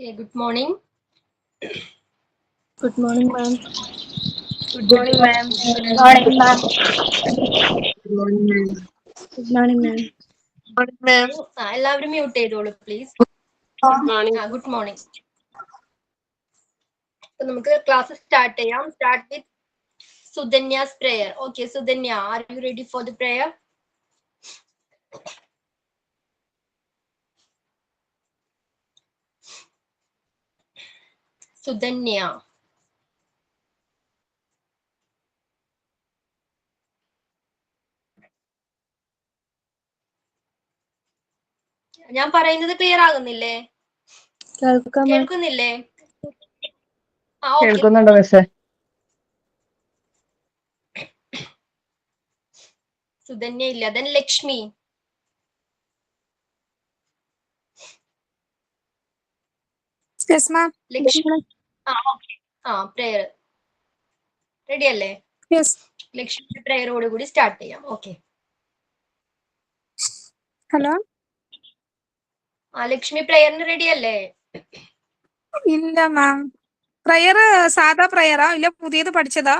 Okay, good morning. Good morning, ma'am. Good morning, ma'am. Good morning, ma'am. Good morning, ma'am. Good morning, ma'am. Good morning, ma'am. എല്ലാവരും mute ചെയ്തോളൂ please. Good morning. അപ്പൊ നമുക്ക് class start ചെയ്യാം. Start with Sudhanya's prayer. Okay Sudhanya, are you ready for the prayer? Sudhanya. ഞാൻ പറയുന്നത് clear ആകുന്നില്ലേ? കേൾക്കുന്നില്ലേ? കേൾക്കുന്നുണ്ടോ മിസ്സേ? സുധന്യ ഇല്ല. Then Lakshmi. Yes, ma'am. Lakshmi. Okay. Prayer ready അല്ലേ? Yes. ലക്ഷ്മിയുടെ പ്രേയറോട് കൂടി സ്റ്റാർട്ട് ചെയ്യാം. ഓക്കെ. Hello. ലക്ഷ്മി പ്രേയറിന് റെഡി അല്ലേ? ഇല്ല മാം. പ്രയർ സാധാ പ്രയറാ ഇല്ല പുതിയത് പഠിച്ചതാ?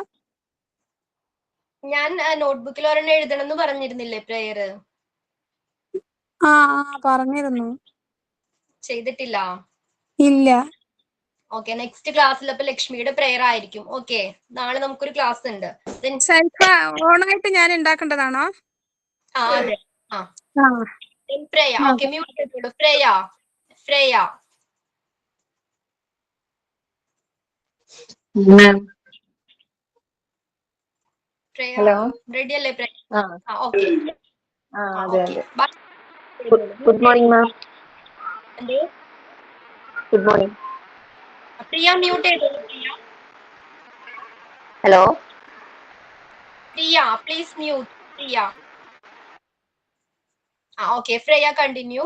ഞാൻ നോട്ട്ബുക്കിൽ ഒരെണ്ണം എഴുതണം എന്ന് പറഞ്ഞിരുന്നില്ലേ പ്രേയർ? പറഞ്ഞിരുന്നു. ചെയ്തിട്ടില്ല? ഇല്ല. ഓക്കെ, നെക്സ്റ്റ് ക്ലാസ്സിൽ അപ്പൊ ലക്ഷ്മിയുടെ പ്രേയർ ആയിരിക്കും. ഓക്കെ, നാളെ നമുക്കൊരു ക്ലാസ് ഉണ്ട്. ഓണായിട്ട് ഞാൻ ഉണ്ടാക്കേണ്ടതാണോ? അതെ. പ്രേയ. ഓക്കെ, മ്യൂട്ട് ചെയ്തോളൂ. പ്രേയ. പ്രേയ. ഹലോ. റെഡി അല്ലേ പ്രേയ? ഓക്കെ. അതെ അതെ. Good morning ma'am. Good morning. Priya mute ചെയ്തോളൂ. Priya. Hello. Priya please mute. Priya. Okay, Freya continue.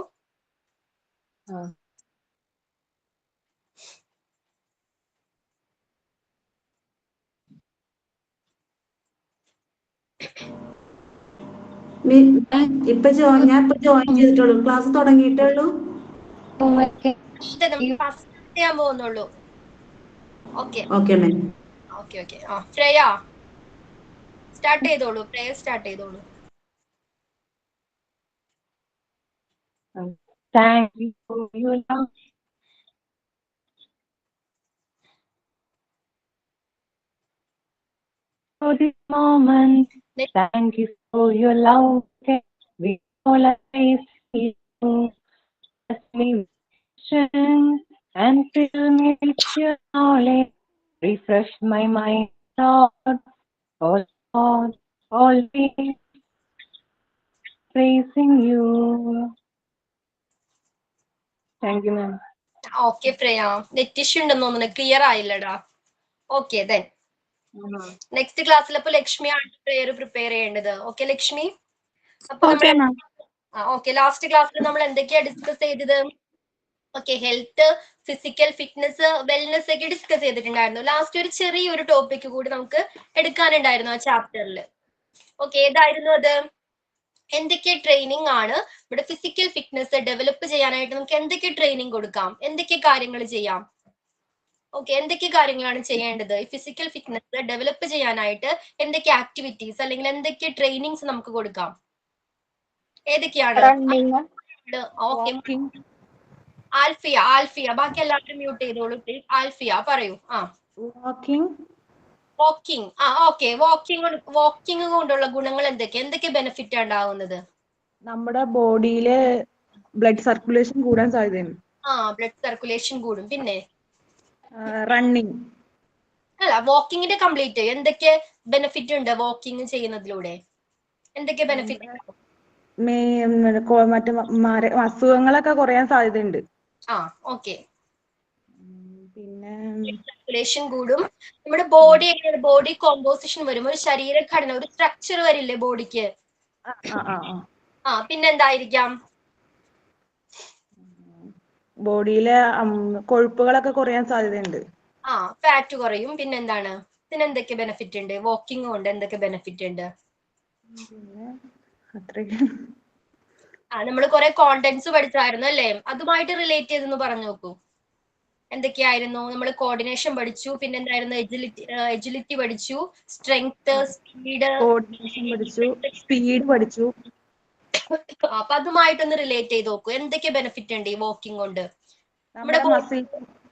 ഞാൻ ഇപ്പൊ ജോയിൻ ചെയ്തിട്ടുള്ളൂ. ക്ലാസ് തുടങ്ങിയിട്ടേ ഉള്ളൂ. ചെയ്യാൻ പോകുന്നുള്ളൂ. Okay. Okay ma'am. Okay. Shreya start ചെയ്തോളൂ. പ്രേയർ സ്റ്റാർട്ട് ചെയ്തോളൂ. Thank you for your love. For this moment, thank you for your love. We all life you. Bless me and fill me with your knowledge. Refresh my mind, thought, all thought, always praising you. Thank you, ma'am. Okay Preya, net issue ഉണ്ടെന്ന് തോന്നുന്നു, clear ആയില്ലടാ. Okay, then next ക്ലാസ്സിൽ അപ്പൊ ലക്ഷ്മിയാണ് prayer prepare ചെയ്യേണ്ടത്. Okay Lakshmi. അപ്പൊ okay, last ക്ലാസ്സിൽ നമ്മൾ എന്തൊക്കെയാ ഡിസ്കസ് ചെയ്തത്? Okay, health, physical fitness, wellness ഒക്കെ ഡിസ്കസ് ചെയ്തിട്ടുണ്ടായിരുന്നു. ലാസ്റ്റ് ഒരു ചെറിയൊരു ടോപ്പിക് കൂടി നമുക്ക് എടുക്കാനുണ്ടായിരുന്നു ആ ചാപ്റ്ററിൽ. ഓക്കെ, ഏതായിരുന്നു അത്? എന്തൊക്കെ ട്രെയിനിങ് ആണ് ഇവിടെ ഫിസിക്കൽ ഫിറ്റ്നസ് ഡെവലപ്പ് ചെയ്യാനായിട്ട് നമുക്ക് എന്തൊക്കെ ട്രെയിനിങ് കൊടുക്കാം, എന്തൊക്കെ കാര്യങ്ങൾ ചെയ്യാം? ഓക്കെ, എന്തൊക്കെ കാര്യങ്ങളാണ് ചെയ്യേണ്ടത് ഈ ഫിസിക്കൽ ഫിറ്റ്നസ് ഡെവലപ്പ് ചെയ്യാനായിട്ട്? എന്തൊക്കെ ആക്ടിവിറ്റീസ് അല്ലെങ്കിൽ എന്തൊക്കെ ട്രെയിനിങ്സ് നമുക്ക് കൊടുക്കാം? ഏതൊക്കെയാണ്? ആൽഫിയ. ബാക്കി എല്ലാവരും മ്യൂട്ട് ചെയ്തോളൂ പ്ലീസ്. ആൽഫിയ പറയൂ. വാക്കിംഗ്. ഓക്കെ, വാക്കിംഗ് കൊണ്ടുള്ള ഗുണങ്ങൾ എന്തൊക്കെ ബെനിഫിറ്റ് ഉണ്ടാവുന്നത്? നമ്മുടെ ബോഡിയിലെ ബ്ലഡ് സർക്കുലേഷൻ കൂടാൻ സാധ്യതയുണ്ട്. ബ്ലഡ് സർക്കുലേഷൻ കൂടും. പിന്നെ റണ്ണിങ്. അല്ല, വാക്കിങ്ങിന്റെ കംപ്ലീറ്റ് എന്തൊക്കെ ബെനിഫിറ്റ് ഉണ്ട് വാക്കിംഗ് ചെയ്യുന്നതിലൂടെ? എന്തൊക്കെ ബെനിഫിറ്റ്? മറ്റേ അസുഖങ്ങളൊക്കെ കുറയാൻ സാധ്യതയുണ്ട്. ഓക്കെ. പിന്നെ സർക്കുലേഷൻ കൂടും. നമ്മുടെ ബോഡി എങ്ങനെ, ബോഡി കോമ്പോസിഷൻ വരും, ഒരു ശരീരഘടന, ഒരു സ്ട്രക്ചർ വരില്ലേ ബോഡിക്ക്? പിന്നെന്തായിരിക്കാം? ബോഡിയിലെ കൊഴുപ്പുകളൊക്കെ കുറയാൻ സാധ്യതയുണ്ട്. ഫാറ്റ് കുറയും. പിന്നെന്താണ്? ഇതിനെന്തൊക്കെ ബെനിഫിറ്റ് ഉണ്ട്? വാക്കിംഗ് കൊണ്ട് എന്തൊക്കെ ബെനിഫിറ്റ് ഉണ്ട്? നമ്മൾ കുറെ കോണ്ടന്റ്സ് പഠിച്ചായിരുന്നു അല്ലേ? അതുമായിട്ട് റിലേറ്റ് ചെയ്തെന്ന് പറഞ്ഞു നോക്കൂ. എന്തൊക്കെയായിരുന്നു? നമ്മൾ കോർഡിനേഷൻ പഠിച്ചു, പിന്നെ എന്തായിരുന്നു? എജിലിറ്റി പഠിച്ചു, സ്ട്രെങ്ത്, സ്പീഡ്. കോർഡിനേഷൻ പഠിച്ചു, സ്പീഡ് പഠിച്ചു. അപ്പൊ അതുമായിട്ടൊന്ന് റിലേറ്റ് ചെയ്ത് നോക്കൂ. എന്തൊക്കെ ബെനിഫിറ്റ് ഉണ്ട് ഈ വാക്കിംഗ് കൊണ്ട്? നമ്മുടെ മസിൽ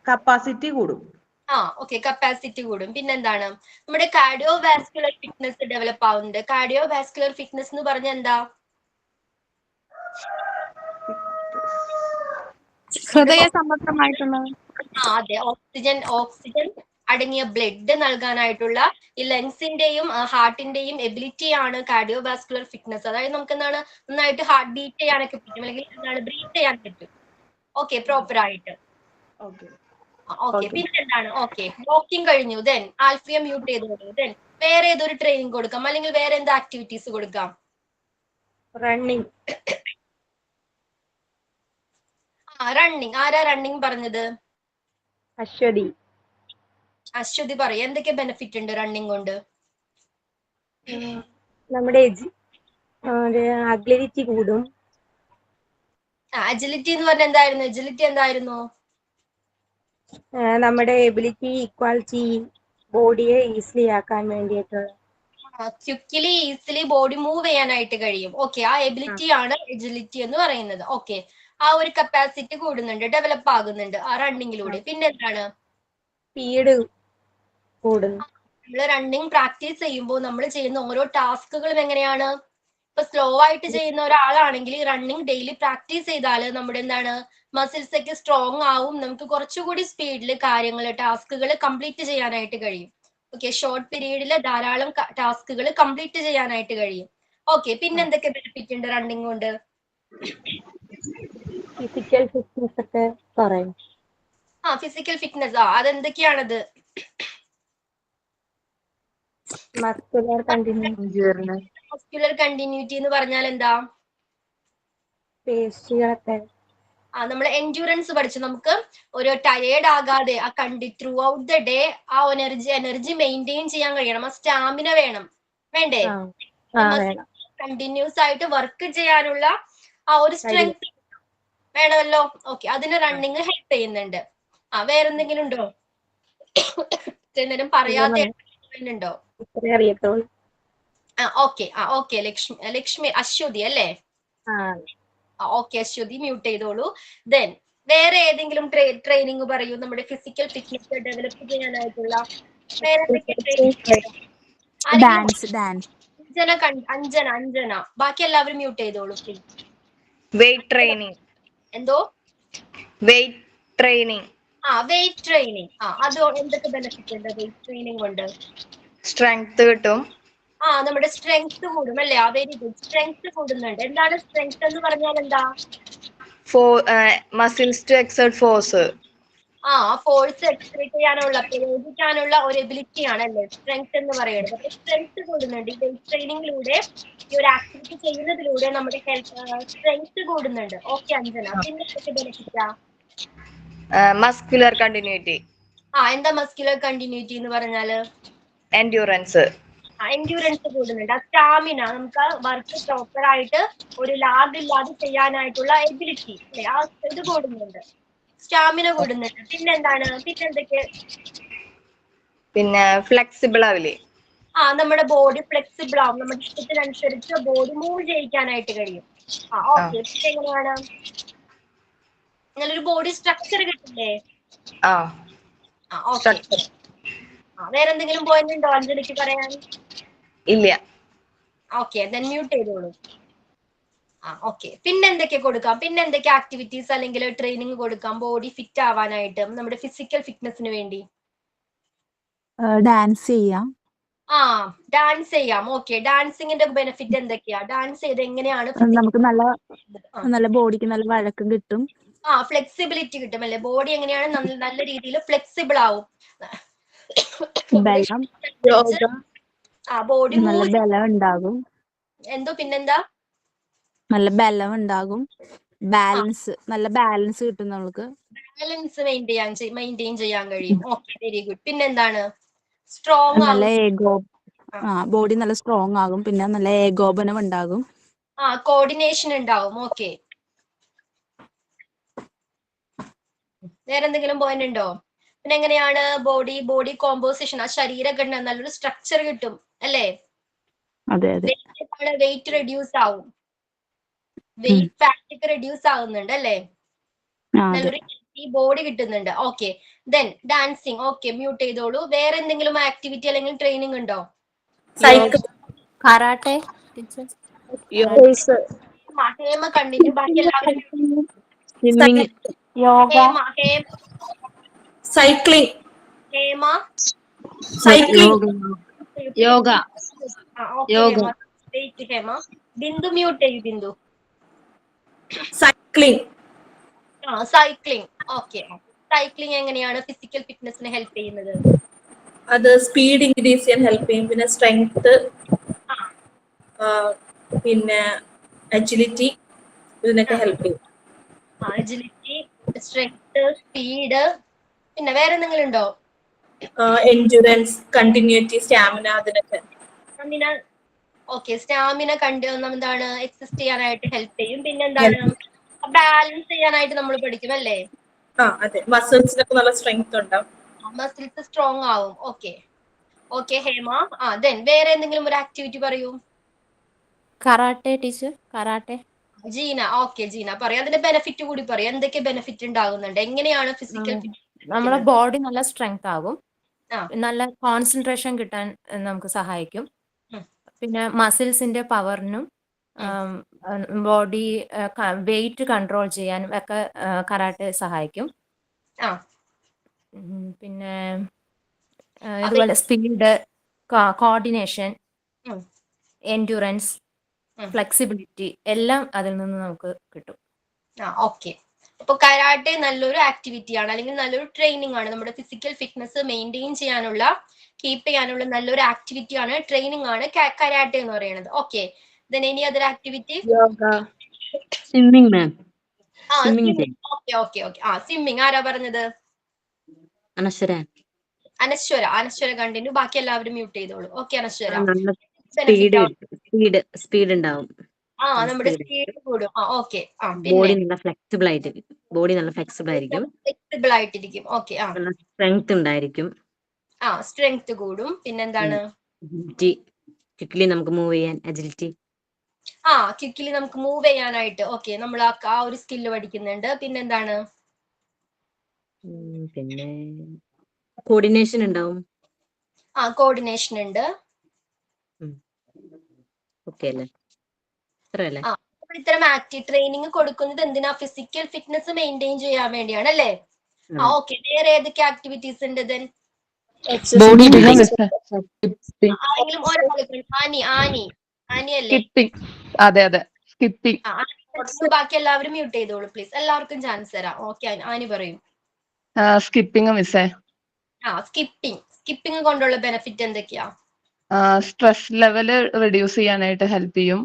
കപ്പാസിറ്റി കൂടും. ഓക്കെ, കപ്പാസിറ്റി കൂടും. പിന്നെന്താണ്? നമ്മുടെ കാർഡിയോ വാസ്കുലർ ഫിറ്റ്നസ് ഡെവലപ്പ് ആവുന്നുണ്ട്. കാർഡിയോ വാസ്കുലർ ഫിറ്റ്നസ് എന്ന് പറഞ്ഞാൽ എന്താ? ഹൃദയ സംബന്ധമായിട്ടുള്ളത്. അതെ, ഓക്സിജൻ അടങ്ങിയ ബ്ലഡ് നൽകാനായിട്ടുള്ള ഈ ലങ്സിന്റെയും ഹാർട്ടിന്റെയും എബിലിറ്റിയാണ് കാർഡിയോ വാസ്കുലർ ഫിറ്റ്നസ്. അതായത് നമുക്ക് എന്താണ്, നന്നായിട്ട് ഹാർട്ട് ബീറ്റ് ചെയ്യാനൊക്കെ പറ്റും, അല്ലെങ്കിൽ എന്താണ്, ബ്രീത്ത് ചെയ്യാൻ പറ്റും. ഓക്കെ, പ്രോപ്പർ ആയിട്ട്. ഓക്കെ, പിന്നെ എന്താണ്? ഓക്കെ, വാക്കിംഗ് കഴിഞ്ഞു. ദെൻ ആൽഫിയ മ്യൂട്ട് ചെയ്തോളൂ. ദെൻ വേറെ ഏതൊരു ട്രെയിനിങ് കൊടുക്കാം, അല്ലെങ്കിൽ വേറെ എന്താ ആക്ടിവിറ്റീസ് കൊടുക്കാം? റണ്ണിങ്. റണ്ണിങ്. ആരാ റണ്ണിങ് പറഞ്ഞത്? അശ്വതി പറയും. എന്തൊക്കെ ബെനിഫിറ്റ് ഉണ്ട് റണ്ണിങ് കൊണ്ട്? നമ്മുടെ അഗ്ലിവിറ്റി കൂടും. അജിലിറ്റി എന്ന് പറഞ്ഞാൽ എന്തായിരുന്നു? അജിലിറ്റി എന്തായിരുന്നു? നമ്മുടെ എബിലിറ്റി, ഇക്വാലിറ്റി, ബോഡിയെ ഈസിലി ആക്കാൻ വേണ്ടിയിട്ടുള്ള, ക്വിക്കലി ഈസിലി ബോഡി മൂവ് ചെയ്യാനായിട്ട് കഴിയും. ഓക്കെ, ആ എബിലിറ്റി ആണ് എജിലിറ്റി എന്ന് പറയുന്നത്. ഓക്കെ, ആ ഒരു കപ്പാസിറ്റി കൂടുന്നുണ്ട്, ഡെവലപ്പ് ആകുന്നുണ്ട് ആ റണ്ണിങ്ങിലൂടെ. പിന്നെ എന്താണ്? സ്പീഡ് കൂടുന്നു. നമ്മൾ റണ്ണിങ് പ്രാക്ടീസ് ചെയ്യുമ്പോൾ നമ്മൾ ചെയ്യുന്ന ഓരോ ടാസ്കുകളും എങ്ങനെയാണ്? ഇപ്പൊ സ്ലോ ആയിട്ട് ചെയ്യുന്ന ഒരാളാണെങ്കിൽ റണ്ണിങ് ഡെയിലി പ്രാക്ടീസ് ചെയ്താൽ നമ്മുടെ എന്താണ്, മസിൽസ് ഒക്കെ സ്ട്രോങ് ആവും. നമുക്ക് കുറച്ചുകൂടി സ്പീഡിൽ കാര്യങ്ങൾ, ടാസ്കുകൾ കംപ്ലീറ്റ് ചെയ്യാനായിട്ട് കഴിയും. ഓക്കെ, ഷോർട്ട് പീരീഡിൽ ധാരാളം ടാസ്കുകൾ കംപ്ലീറ്റ് ചെയ്യാനായിട്ട് കഴിയും. ഓക്കെ, പിന്നെ എന്തൊക്കെ ബെനിഫിറ്റ് ഉണ്ട് റണ്ണിങ് കൊണ്ട്? ഫിസിക്കൽ ഫിറ്റ്നസ് ഒക്കെ പറയും. Physical fitness. അതെന്തൊക്കെയാണത്? മസ്കുലർ കണ്ടിന്യൂറ്റി എന്ന് പറഞ്ഞാൽ എന്താ? പേശികളൊക്കെ. നമ്മൾ എൻഡ്യൂറൻസ് പഠിച്ചു. നമുക്ക് ഒരു ടയേർഡ് ആകാതെ ത്രൂ ഔട്ട് ദ ഡേ ആ എനർജി മെയിൻറ്റെയിൻ ചെയ്യാൻ കഴിയണം. ആ സ്റ്റാമിന വേണം, വേണ്ടേ? കണ്ടിന്യൂസ് ആയിട്ട് വർക്ക് ചെയ്യാനുള്ള ആ ഒരു സ്ട്രെങ്ത് വേണമല്ലോ. ഓക്കെ, അതിന് റണ്ണിങ് ഹെൽപ്പ് ചെയ്യുന്നുണ്ട്. വേറെന്തെങ്കിലും ഉണ്ടോ? എന്തെങ്കിലും പറയാതെ ഉണ്ടോ? അറിയത്തുള്ളൂ. ഓക്കെ, ലക്ഷ്മി അശ്വതി അല്ലേ? ഓക്കെ, അശ്വതി മ്യൂട്ട് ചെയ്തോളൂ. ദെൻ വേറെ ഏതെങ്കിലും ട്രെയിനിങ് പറയൂ, നമ്മുടെ ഫിസിക്കൽ ഫിറ്റ്നസ് ഡെവലപ്പ് ചെയ്യാനായിട്ടുള്ള. അഞ്ജന, ബാക്കി എല്ലാവരും മ്യൂട്ട് ചെയ്തോളൂ. Weight training. എന്തോ? Weight training. Weight training. അത് എന്തൊക്കെ ബെനിഫിറ്റ് ഉണ്ട് വെയിറ്റ് ട്രെയിനിങ് കൊണ്ട്? സ്ട്രെങ്ത് കിട്ടും. നമ്മുടെ സ്ട്രെങ്ത് കൂടും അല്ലേ? വെരി ഗുഡ്, സ്ട്രെങ്ത് കൂടുന്നുണ്ട്. എന്താണ് സ്ട്രെങ്ത് എന്ന് പറഞ്ഞാൽ എന്താ? Muscles to exert force. Force exert ചെയ്യാനുള്ള, പ്രയോഗിക്കാനുള്ള ഒരു എബിലിറ്റി ആണല്ലേ സ്ട്രെങ്ത് എന്ന് പറയുന്നത്. അപ്പൊ സ്ട്രെങ്ത് കൂടുന്നുണ്ട് ഈ വെയിറ്റ് ട്രെയിനിങ്ങിലൂടെ. ഈ ഒരു ആക്ടിവിറ്റി ചെയ്യുന്നതിലൂടെ നമ്മുടെ സ്ട്രെങ്ത് കൂടുന്നുണ്ട്. ഓക്കെ അഞ്ജന, പിന്നെ എന്തൊക്കെ ബെനിഫിറ്റാ? Muscular continuity. എന്താ മസ്കുലർ കണ്ടിന്യൂറ്റി എന്ന് പറഞ്ഞാല്? എൻഡ്യൂറൻസ്. എൻഡ്യൂറൻസ് കൂടുന്നുണ്ട്. സ്റ്റാമിന, നമുക്ക് വർക്ക് പ്രോപ്പർ ആയിട്ട് ഒരു ലാഗ് ഇല്ലാതെ ചെയ്യാനായിട്ടുള്ള എബിലിറ്റി അല്ലെ, ഇത് കൂടുന്നുണ്ട്. സ്റ്റാമിന കൂടുന്നുണ്ട്. പിന്നെന്താണ്? പിന്നെന്തൊക്കെ? പിന്നെ ഫ്ലെക്സിബിൾ ആവില്ലേ? നമ്മുടെ ബോഡി ഫ്ലെക്സിബിൾ ആവും. നമ്മുടെ ഇഷ്ടത്തിനനുസരിച്ച് ബോഡി മൂവ് ചെയ്യിക്കാനായിട്ട് കഴിയും. ഓക്കെ, പിന്നെ എങ്ങനെയാണ്? നല്ലൊരു ബോഡി സ്ട്രക്ചർ കിട്ടില്ലേ? ഓക്കെ, വേറെന്തെങ്കിലും പോയിന്റ് ഉണ്ടോ അഞ്ജലിക്ക് പറയാൻ? ഇല്ല. ഓക്കെ, then മ്യൂട്ട് ചെയ്തോളൂ. ഓക്കെ, പിന്നെ എന്തൊക്കെ കൊടുക്കാം? പിന്നെ എന്തൊക്കെ ആക്ടിവിറ്റീസ് അല്ലെങ്കിൽ ട്രെയിനിങ് കൊടുക്കാം ബോഡി ഫിറ്റ് ആവാനായിട്ട്, നമ്മുടെ ഫിസിക്കൽ ഫിറ്റ്നസിന് വേണ്ടി? ഡാൻസ് ചെയ്യാം. ഡാൻസ് ചെയ്യാം. ഓക്കെ, ഡാൻസിങ്ങിന്റെ ബെനിഫിറ്റ് എന്തൊക്കെയാ? ഡാൻസ് ചെയ്ത് എങ്ങനെയാണ് നമുക്ക് നല്ല ബോഡിക്ക് നല്ല വഴക്കം കിട്ടും. ഫ്ലെക്സിബിലിറ്റി കിട്ടും അല്ലെ? ബോഡി എങ്ങനെയാണ് നല്ല രീതിയിൽ ഫ്ലെക്സിബിൾ ആവും. ബോഡി നല്ല ബലം ഉണ്ടാകും. എന്തോ? പിന്നെന്താ? നല്ല ബലം ഉണ്ടാകും. നല്ല ബാലൻസ് കിട്ടും. നമുക്ക് ബാലൻസ് മെയിൻറ്റെയിൻ ചെയ്യാൻ കഴിയും. Okay, very good. പിന്നെന്താണ്? സ്ട്രോങ് ആകും. ബോഡി നല്ല സ്ട്രോങ് ആകും. പിന്നെ നല്ല ഏകോപനം ഉണ്ടാകും. കോർഡിനേഷൻ ഉണ്ടാവും. ഓക്കെ, വേറെ എന്തെങ്കിലും പോയിന്റ് ഉണ്ടോ? പിന്നെ എങ്ങനെയാണ് ബോഡി കോമ്പോസിഷൻ, ആ ശരീരഘടന നല്ലൊരു സ്ട്രക്ചർ കിട്ടും അല്ലേ? അതെ. വെയിറ്റ് റെഡ്യൂസ് ആവും, വെയിറ്റ് ഫാറ്റ് ഒക്കെ റെഡ്യൂസ് ആവുന്നുണ്ട് അല്ലേ? നല്ലൊരു ബോഡി കിട്ടുന്നുണ്ട്. Okay, then dancing. Okay, mute ചെയ്തോളൂ. വേറെ എന്തെങ്കിലും ആക്ടിവിറ്റി അല്ലെങ്കിൽ ട്രെയിനിങ് ഉണ്ടോ? Karate Hema continue. ബാക്കി എല്ലാവരും swimming, yoga cycling, Hema yoga, yoga. Hema. Bindu mute ചെയ്യൂ. Bindu. Cycling, cycling. Okay, cycling എങ്ങനെയാണ് ഫിസിക്കൽ ഫിറ്റ്നസിനെ ഹെൽപ്പ് ചെയ്യുന്നത്? അത് സ്പീഡ് ഇൻക്രീസ് ചെയ്യാൻ ഹെൽപ്പ് ചെയ്യും. പിന്നെ സ്ട്രെങ്ത്, പിന്നെ അജിലിറ്റി, ഇതിനൊക്കെ ഹെൽപ്പ് ചെയ്യും. Agility, strength, speed. പിന്നെ വേറെ എന്തെങ്കിലും ഉണ്ടോ? എൻഡ്യൂറൻസ്, കണ്ടിന്യൂറ്റി, സ്റ്റാമിന, അതിനൊക്കെ. സ്റ്റാമിന. ഓക്കെ, സ്റ്റാമിന എന്താണ് എക്സിസ്റ്റ് ചെയ്യാനായിട്ട് ഹെൽപ്പ് ചെയ്യും. പിന്നെ എന്താണ് ബാലൻസ് ചെയ്യാനായിട്ട് നമ്മൾ പഠിക്കും അല്ലേ? അതെ, മസിൽസിനൊക്കെ നല്ല സ്ട്രെങ്ത് ഉണ്ടാവും, മസിൽസ് സ്ട്രോങ് ആവും. ഓക്കെ ഹേമ. ദെൻ വേറെ എന്തെങ്കിലും ഒരു ആക്ടിവിറ്റി പറയൂ. Karate teacher, karate. Jeena. Okay, Jeena പറയും. അതിന്റെ ബെനിഫിറ്റ് കൂടി പറയും. എന്തൊക്കെ ബെനിഫിറ്റ് ഉണ്ടാകുന്നുണ്ട്, എങ്ങനെയാണ് ഫിസിക്കൽ നമ്മുടെ ബോഡി നല്ല സ്ട്രെങ്ത് ആകും, ആ. നല്ല കോൺസെൻട്രേഷൻ കിട്ടാൻ നമുക്ക് സഹായിക്കും. പിന്നെ മസിൽസിന്റെ പവറിനും ബോഡി വെയിറ്റ് കൺട്രോൾ ചെയ്യാനും ഒക്കെ കരാട്ടെ സഹായിക്കും. പിന്നെ ഇതുപോലെ സ്പീഡ്, കോർഡിനേഷൻ, എൻഡ്യൂറൻസ്, ഫ്ലെക്സിബിലിറ്റി എല്ലാം അതിൽ നിന്ന് നമുക്ക് കിട്ടും. ഓക്കെ, അപ്പൊ കരാട്ടെ നല്ലൊരു ആക്ടിവിറ്റി ആണ്, അല്ലെങ്കിൽ നല്ലൊരു ട്രെയിനിങ് ആണ്. നമ്മുടെ ഫിസിക്കൽ ഫിറ്റ്നസ് മെയിൻറ്റെയിൻ ചെയ്യാനുള്ള, കീപ്പ് ചെയ്യാനുള്ള നല്ലൊരു ആക്ടിവിറ്റി ആണ്, ട്രെയിനിങ് ആണ് കരാട്ടെ എന്ന് പറയുന്നത്. Okay, then any other activity? Swimming ma'am. Okay. Swimming ആരാ പറഞ്ഞത്? അനശ്വര കണ്ടിന്യൂ. ബാക്കി എല്ലാവരും മ്യൂട്ട് ചെയ്തോളൂ. ഓക്കെ അനശ്വര. സ്പീഡ് ഉണ്ടാവും, നമ്മുടെ സ്പീഡ് കൂടും. ഓക്കെ, ബോഡി നല്ല ഫ്ലെക്സിബിൾ ആയിരിക്കും, ഫ്ലെക്സിബിൾ ആയിട്ടിരിക്കും. ഓക്കെ, സ്ട്രെങ്ത് ഉണ്ടായിരിക്കും, സ്ട്രെങ്ത് കൂടും. പിന്നെന്താണ്? ക്വിക്ലി നമുക്ക് മൂവ് ചെയ്യാൻ, അജിലിറ്റി. ക്വിക്ലി നമുക്ക് മൂവ് ചെയ്യാനായിട്ട്. ഓക്കെ, നമ്മൾ ആ ഒരു സ്കില്ല് പഠിക്കുന്നുണ്ട്. പിന്നെന്താണ്? പിന്നെ കോർഡിനേഷൻ ഉണ്ടാവും. കോർഡിനേഷൻ ഉണ്ട്. ഓക്കെ അല്ലേ? ഇത്രയല്ലേ? ഇത്തരം ആക്റ്റീവ് ട്രെയിനിങ് കൊടുക്കുന്നത് എന്തിനാ? ഫിസിക്കൽ ഫിറ്റ്നസ് മെയിൻറ്റെയിൻ ചെയ്യാൻ വേണ്ടിയാണ് അല്ലേ? ഓക്കെ, വേറെ ഏതൊക്കെ ആക്ടിവിറ്റീസ് ഉണ്ട്? ദെൻ ആരെങ്കിലും ആനി അല്ലേ? അതെ, സ്കിപ്പിംഗ്. ബാക്കി എല്ലാവരും മ്യൂട്ട് ചെയ്തോളൂ പ്ലീസ്. എല്ലാവർക്കും ചാൻസ് തരാം. ഓക്കെ, ആനി പറയും. സ്കിപ്പിംഗ് മിസ്സേ. സ്കിപ്പിംഗ് കൊണ്ടുള്ള ബെനിഫിറ്റ് എന്തൊക്കെയാ? സ്ട്രെസ് ലെവല് റെഡ്യൂസ് ചെയ്യാനായിട്ട് ഹെൽപ്പ് ചെയ്യും.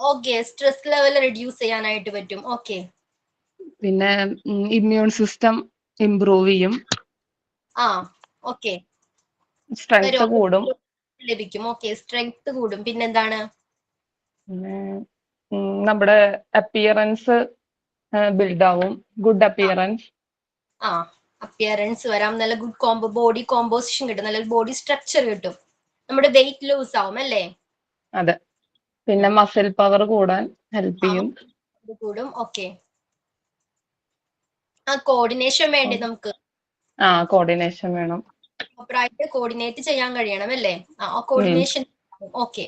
ഓക്കെ, സ്ട്രെസ് ലെവൽ റെഡ്യൂസ് ചെയ്യാനായിട്ട് പറ്റും. ഓക്കെ, പിന്നെ ഇമ്മ്യൂൺ സിസ്റ്റം ഇംപ്രൂവ് ചെയ്യും. ഓക്കെ, സ്ട്രെങ്ത് കൂടും, ലഭിക്കും. ഓക്കെ, സ്ട്രെങ്ത് കൂടും. പിന്നെന്താണ്? നമ്മുടെ അപ്പിയറൻസ് ബിൽഡ് ആവും, ഗുഡ് അപ്പിയറൻസ്. അപ്പിയറൻസ് വരാം, നല്ല ഗുഡ് ബോഡി കോമ്പോസിഷൻ കിട്ടും, നല്ലൊരു ബോഡി സ്ട്രക്ചർ കിട്ടും. നമ്മുടെ വെയിറ്റ് ലൂസ് ആവും അല്ലേ? അതെ, പിന്നെ മസിൽ പവർ കൂടാൻ ഹെൽപ്പ് ചെയ്യും. കൂടും. ഓക്കെ, കോർഡിനേഷൻ വേണ്ടേ നമുക്ക്? കോർഡിനേഷൻ വേണം, പ്രോപ്പറായിട്ട് കോർഡിനേറ്റ് ചെയ്യാൻ കഴിയണം അല്ലേ? കോർഡിനേഷൻ. ഓക്കെ,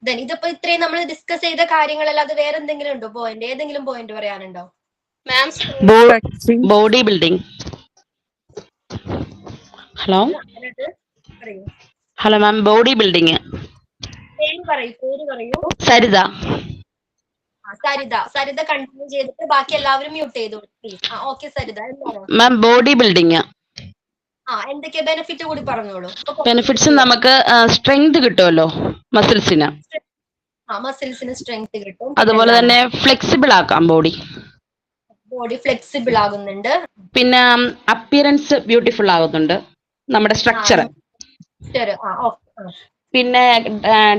ദെൻ ഇതിപ്പോ ഇത്രയും നമ്മൾ ഡിസ്കസ് ചെയ്ത കാര്യങ്ങളല്ലാതെ വേറെ എന്തെങ്കിലും ഉണ്ടോ പോയിന്റ്? ഏതെങ്കിലും പോയിന്റ് പറയാനുണ്ടോ ma'am? Body building. Hello ma'am, body building. പേര് പറയൂ. സരിത കണ്ടിന്യൂ ചെയ്തിട്ട് ബാക്കി എല്ലാവരും മ്യൂട്ട് ചെയ്തോളൂ പ്ലീസ്. ഓക്കെ സരിത, എന്താണ് മാം ബോഡി ബിൽഡിംഗ്? എന്തൊക്കെ ബെനിഫിറ്റ് കൂടി പറഞ്ഞോളൂ. ബെനിഫിറ്റ്സ് നമുക്ക് സ്ട്രെങ്ത് കിട്ടുമല്ലോ മസിൽസിന്, മസിൽസിന് സ്ട്രെങ്ത് കിട്ടും. അതുപോലെ തന്നെ ഫ്ലെക്സിബിൾ ആക്കാം ബോഡി ഫ്ലെക്സിബിൾ ആകുന്നുണ്ട്. പിന്നെ അപ്പിയറൻസ് ബ്യൂട്ടിഫുൾ ആകുന്നുണ്ട്, നമ്മുടെ സ്ട്രക്ചർ. പിന്നെ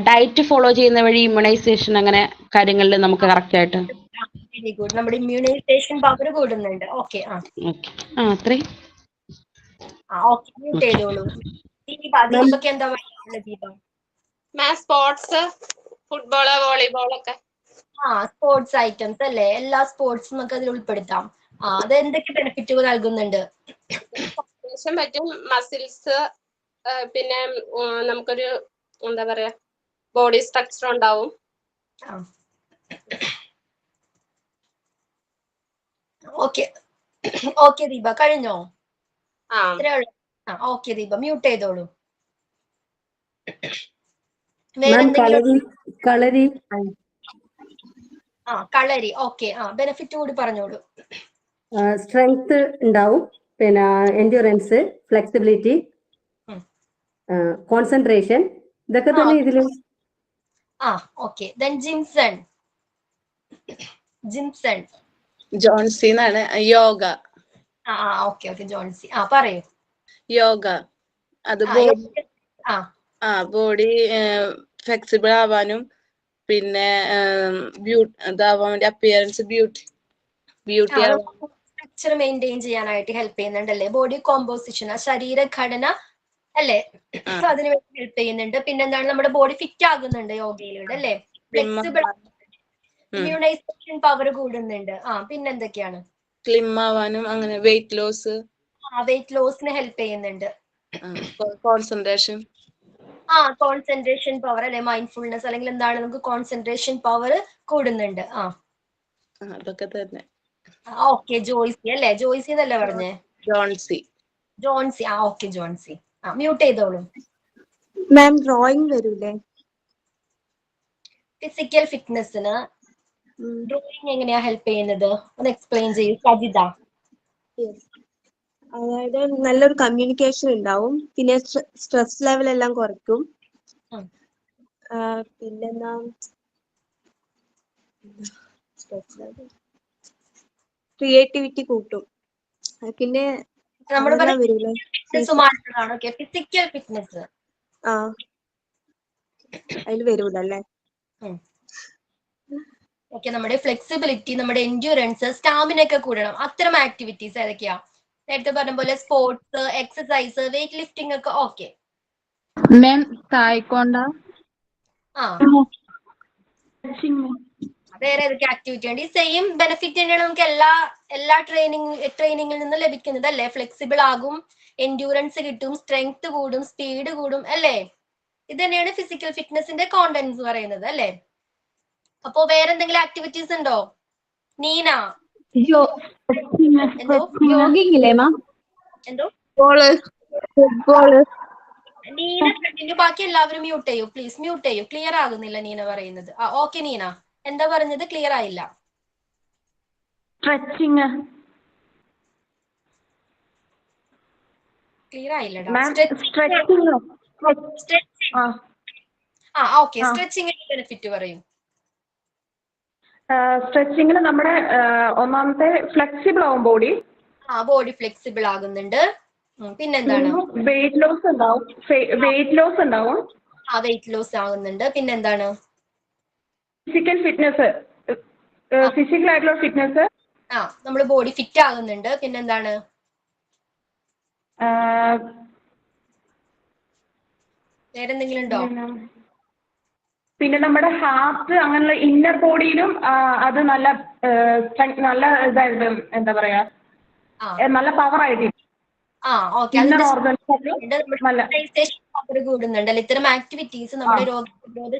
ഡയറ്റ് ഫോളോ ചെയ്യുന്ന വഴി ഇമ്മ്യൂണൈസേഷൻ അങ്ങനെ കാര്യങ്ങളിൽ നമുക്ക് കറക്റ്റ് ആയിട്ട്. Very good. നമ്മുടെ ഇമ്മ്യൂണൈസേഷൻ പവർ കൂടുന്നുണ്ട്. ഓക്കെ. അത്രയും. ഓക്കെ, മ്യൂട്ട് ചെയ്തോളൂ. ദീപക്ക് എന്താ പറയുന്നത്? ദീപ സ്പോർട്സ്, ഫുട്ബോള്, വോളിബോൾ ഒക്കെ. സ്പോർട്സ് ഐറ്റംസ് അല്ലേ? എല്ലാ സ്പോർട്സും നമുക്ക് അതിൽ ഉൾപ്പെടുത്താം. അത് എന്തൊക്കെ ബെനിഫിറ്റുകൾ നൽകുന്നുണ്ട്? പറ്റും, മസിൽസ്, പിന്നെ നമുക്കൊരു എന്താ പറയാ ബോഡി സ്ട്രക്ചർ ഉണ്ടാവും. ഓക്കെ ദീപ, കഴിഞ്ഞോ? ഓക്കെ ദീപ, മ്യൂട്ട് ചെയ്തോളൂ. കളരി. കളരി. ഓക്കെ, ബെനിഫിറ്റ് കൂടി പറഞ്ഞോളൂ. സ്ട്രെങ്ത് ഉണ്ടാവും, പിന്നെ എൻഡ്യൂറൻസ്, ഫ്ലെക്സിബിലിറ്റി, കോൺസെൻട്രേഷൻ, ഇതൊക്കെ തന്നെ ഇതില്. ഓക്കെ. ദെൻ ജിംസൺ. ജോൺസി എന്നാണ്. യോഗ. ഓക്കെ ജോൺസി, പറയൂ. യോഗ അത് ബോഡി ഫ്ലെക്സിബിൾ ആവാനും പിന്നെ ഇതാവാൻ വേണ്ടി അപ്പിയറൻസ് ബ്യൂട്ടി സ്ട്രക്ചർ മെയിൻറ്റെയിൻ ചെയ്യാനായിട്ട് ഹെൽപ്പ് ചെയ്യുന്നുണ്ടല്ലേ? ബോഡി കോമ്പോസിഷൻ, ശരീരഘടന അല്ലേ, അതിന് വേണ്ടി ഹെൽപ്പ് ചെയ്യുന്നുണ്ട്. പിന്നെന്താണ്, നമ്മുടെ ബോഡി ഫിറ്റ് ആകുന്നുണ്ട് യോഗയിലൂടെ അല്ലേ? ഫ്ലെക്സിബിൾ, ഇമ്മ്യൂണൈസേഷൻ പവർ കൂടുന്നുണ്ട്. പിന്നെന്തൊക്കെയാണ്? സ്ലിം ആവാനും, അങ്ങനെ വെയിറ്റ് ലോസിന് ഹെൽപ്പ് ചെയ്യുന്നുണ്ട്. കോൺസെൻട്രേഷൻ പവർ അല്ലെ, മൈൻഡ്ഫുൾനെസ് അല്ലെങ്കിൽ എന്താണ്, നമുക്ക് കോൺസെൻട്രേഷൻ പവർ കൂടുന്നുണ്ട്. അതൊക്കെ തന്നെ. ഓക്കെ. ജോയ്സി അല്ലേ? ജോയ്സി എന്നല്ലേ പറഞ്ഞേ? ജോൺസി. ഓക്കെ ജോൺസി, മ്യൂട്ട് ചെയ്തോളൂ. മാം ഡ്രോയിങ് വരൂലേ? ഫിസിക്കൽ ഫിറ്റ്നസിന് ഡ്രോയിങ് എങ്ങനെയാ ഹെൽപ്പ് ചെയ്യുന്നത്? ഒന്ന് എക്സ്പ്ലെയിൻ ചെയ്യൂ സജിത. അതായത് നല്ലൊരു കമ്മ്യൂണിക്കേഷൻ ഉണ്ടാവും, പിന്നെ സ്ട്രെസ് ലെവൽ എല്ലാം കുറയ്ക്കും. പിന്നെന്താ, ക്രിയേറ്റിവിറ്റി കൂട്ടും. പിന്നെ ഫിസിക്കൽ ഫിറ്റ്നസ് അതിൽ വരൂലല്ലേ? ഓക്കെ. നമ്മുടെ ഫ്ലെക്സിബിലിറ്റി, നമ്മുടെ എൻഡ്യൂറൻസ്, സ്റ്റാമിന ഒക്കെ കൂടണം. അത്തരം ആക്ടിവിറ്റീസ് ഏതൊക്കെയാ? നേരത്തെ പറഞ്ഞ പോലെ സ്പോർട്സ്, എക്സസൈസ്, വെയിറ്റ് ലിഫ്റ്റിംഗ് ഒക്കെ. ഓക്കെ. വേറെ ഏതൊക്കെ ആക്ടിവിറ്റി ഉണ്ട്? ഈ സെയിം ബെനിഫിറ്റ് തന്നെയാണ് നമുക്ക് എല്ലാ ട്രെയിനിങ്ങിൽ നിന്ന് ലഭിക്കുന്നത് അല്ലേ? ഫ്ലെക്സിബിൾ ആകും, എൻഡ്യൂറൻസ് കിട്ടും, സ്ട്രെങ്ത് കൂടും, സ്പീഡ് കൂടും അല്ലേ? ഇത് തന്നെയാണ് ഫിസിക്കൽ ഫിറ്റ്നസിന്റെ കോണ്ടന്റ്സ് പറയുന്നത് അല്ലേ? അപ്പോ വേറെന്തെങ്കിലും ആക്ടിവിറ്റീസ് ഉണ്ടോ? നീന. നീന കണ്ടിന്യൂ. ബാക്കി എല്ലാവരും മ്യൂട്ട് ചെയ്യൂ പ്ലീസ്. മ്യൂട്ട് ചെയ്യൂ. ക്ലിയർ ആകുന്നില്ല നീന പറയുന്നത്. ഓക്കെ നീന, എന്താ പറഞ്ഞത്? ക്ലിയർ ആയില്ല. ക്ലിയർ ആയില്ലടാ. ഓക്കെ. സ്ട്രെച്ചിങ്ങിന്റെ ബെനിഫിറ്റ് പറയൂ. സ്ട്രെച്ചിങ്ങിന് നമ്മുടെ ഒന്നാമത്തെ ഫ്ലെക്സിബിൾ ആവും ബോഡി. ബോഡി ഫ്ലെക്സിബിൾ ആകുന്നുണ്ട്. പിന്നെന്താണ്? വെയിറ്റ് ലോസ് ഉണ്ടാവും. വെയിറ്റ് ലോസ് ആകുന്നുണ്ട്. പിന്നെന്താണ്? ഫിസിക്കൽ ആയിട്ടുള്ള ഫിറ്റ്നസ്. നമ്മുടെ ബോഡി ഫിറ്റ് ആകുന്നുണ്ട്. പിന്നെന്താണ്? വേറെന്തെങ്കിലും ഉണ്ടോ? പിന്നെ നമ്മുടെ ഹാർട്ട്, അങ്ങനെയുള്ള ഇന്നർ ബോഡിയിലും അത് നല്ല ഇതായിട്ട് എന്താ പറയാ, നല്ല പവർ ആയിട്ട്. കൂടുന്നുണ്ട്. ഇത്തരം ആക്ടിവിറ്റീസ് നമ്മുടെ രോഗപ്രതിരോധ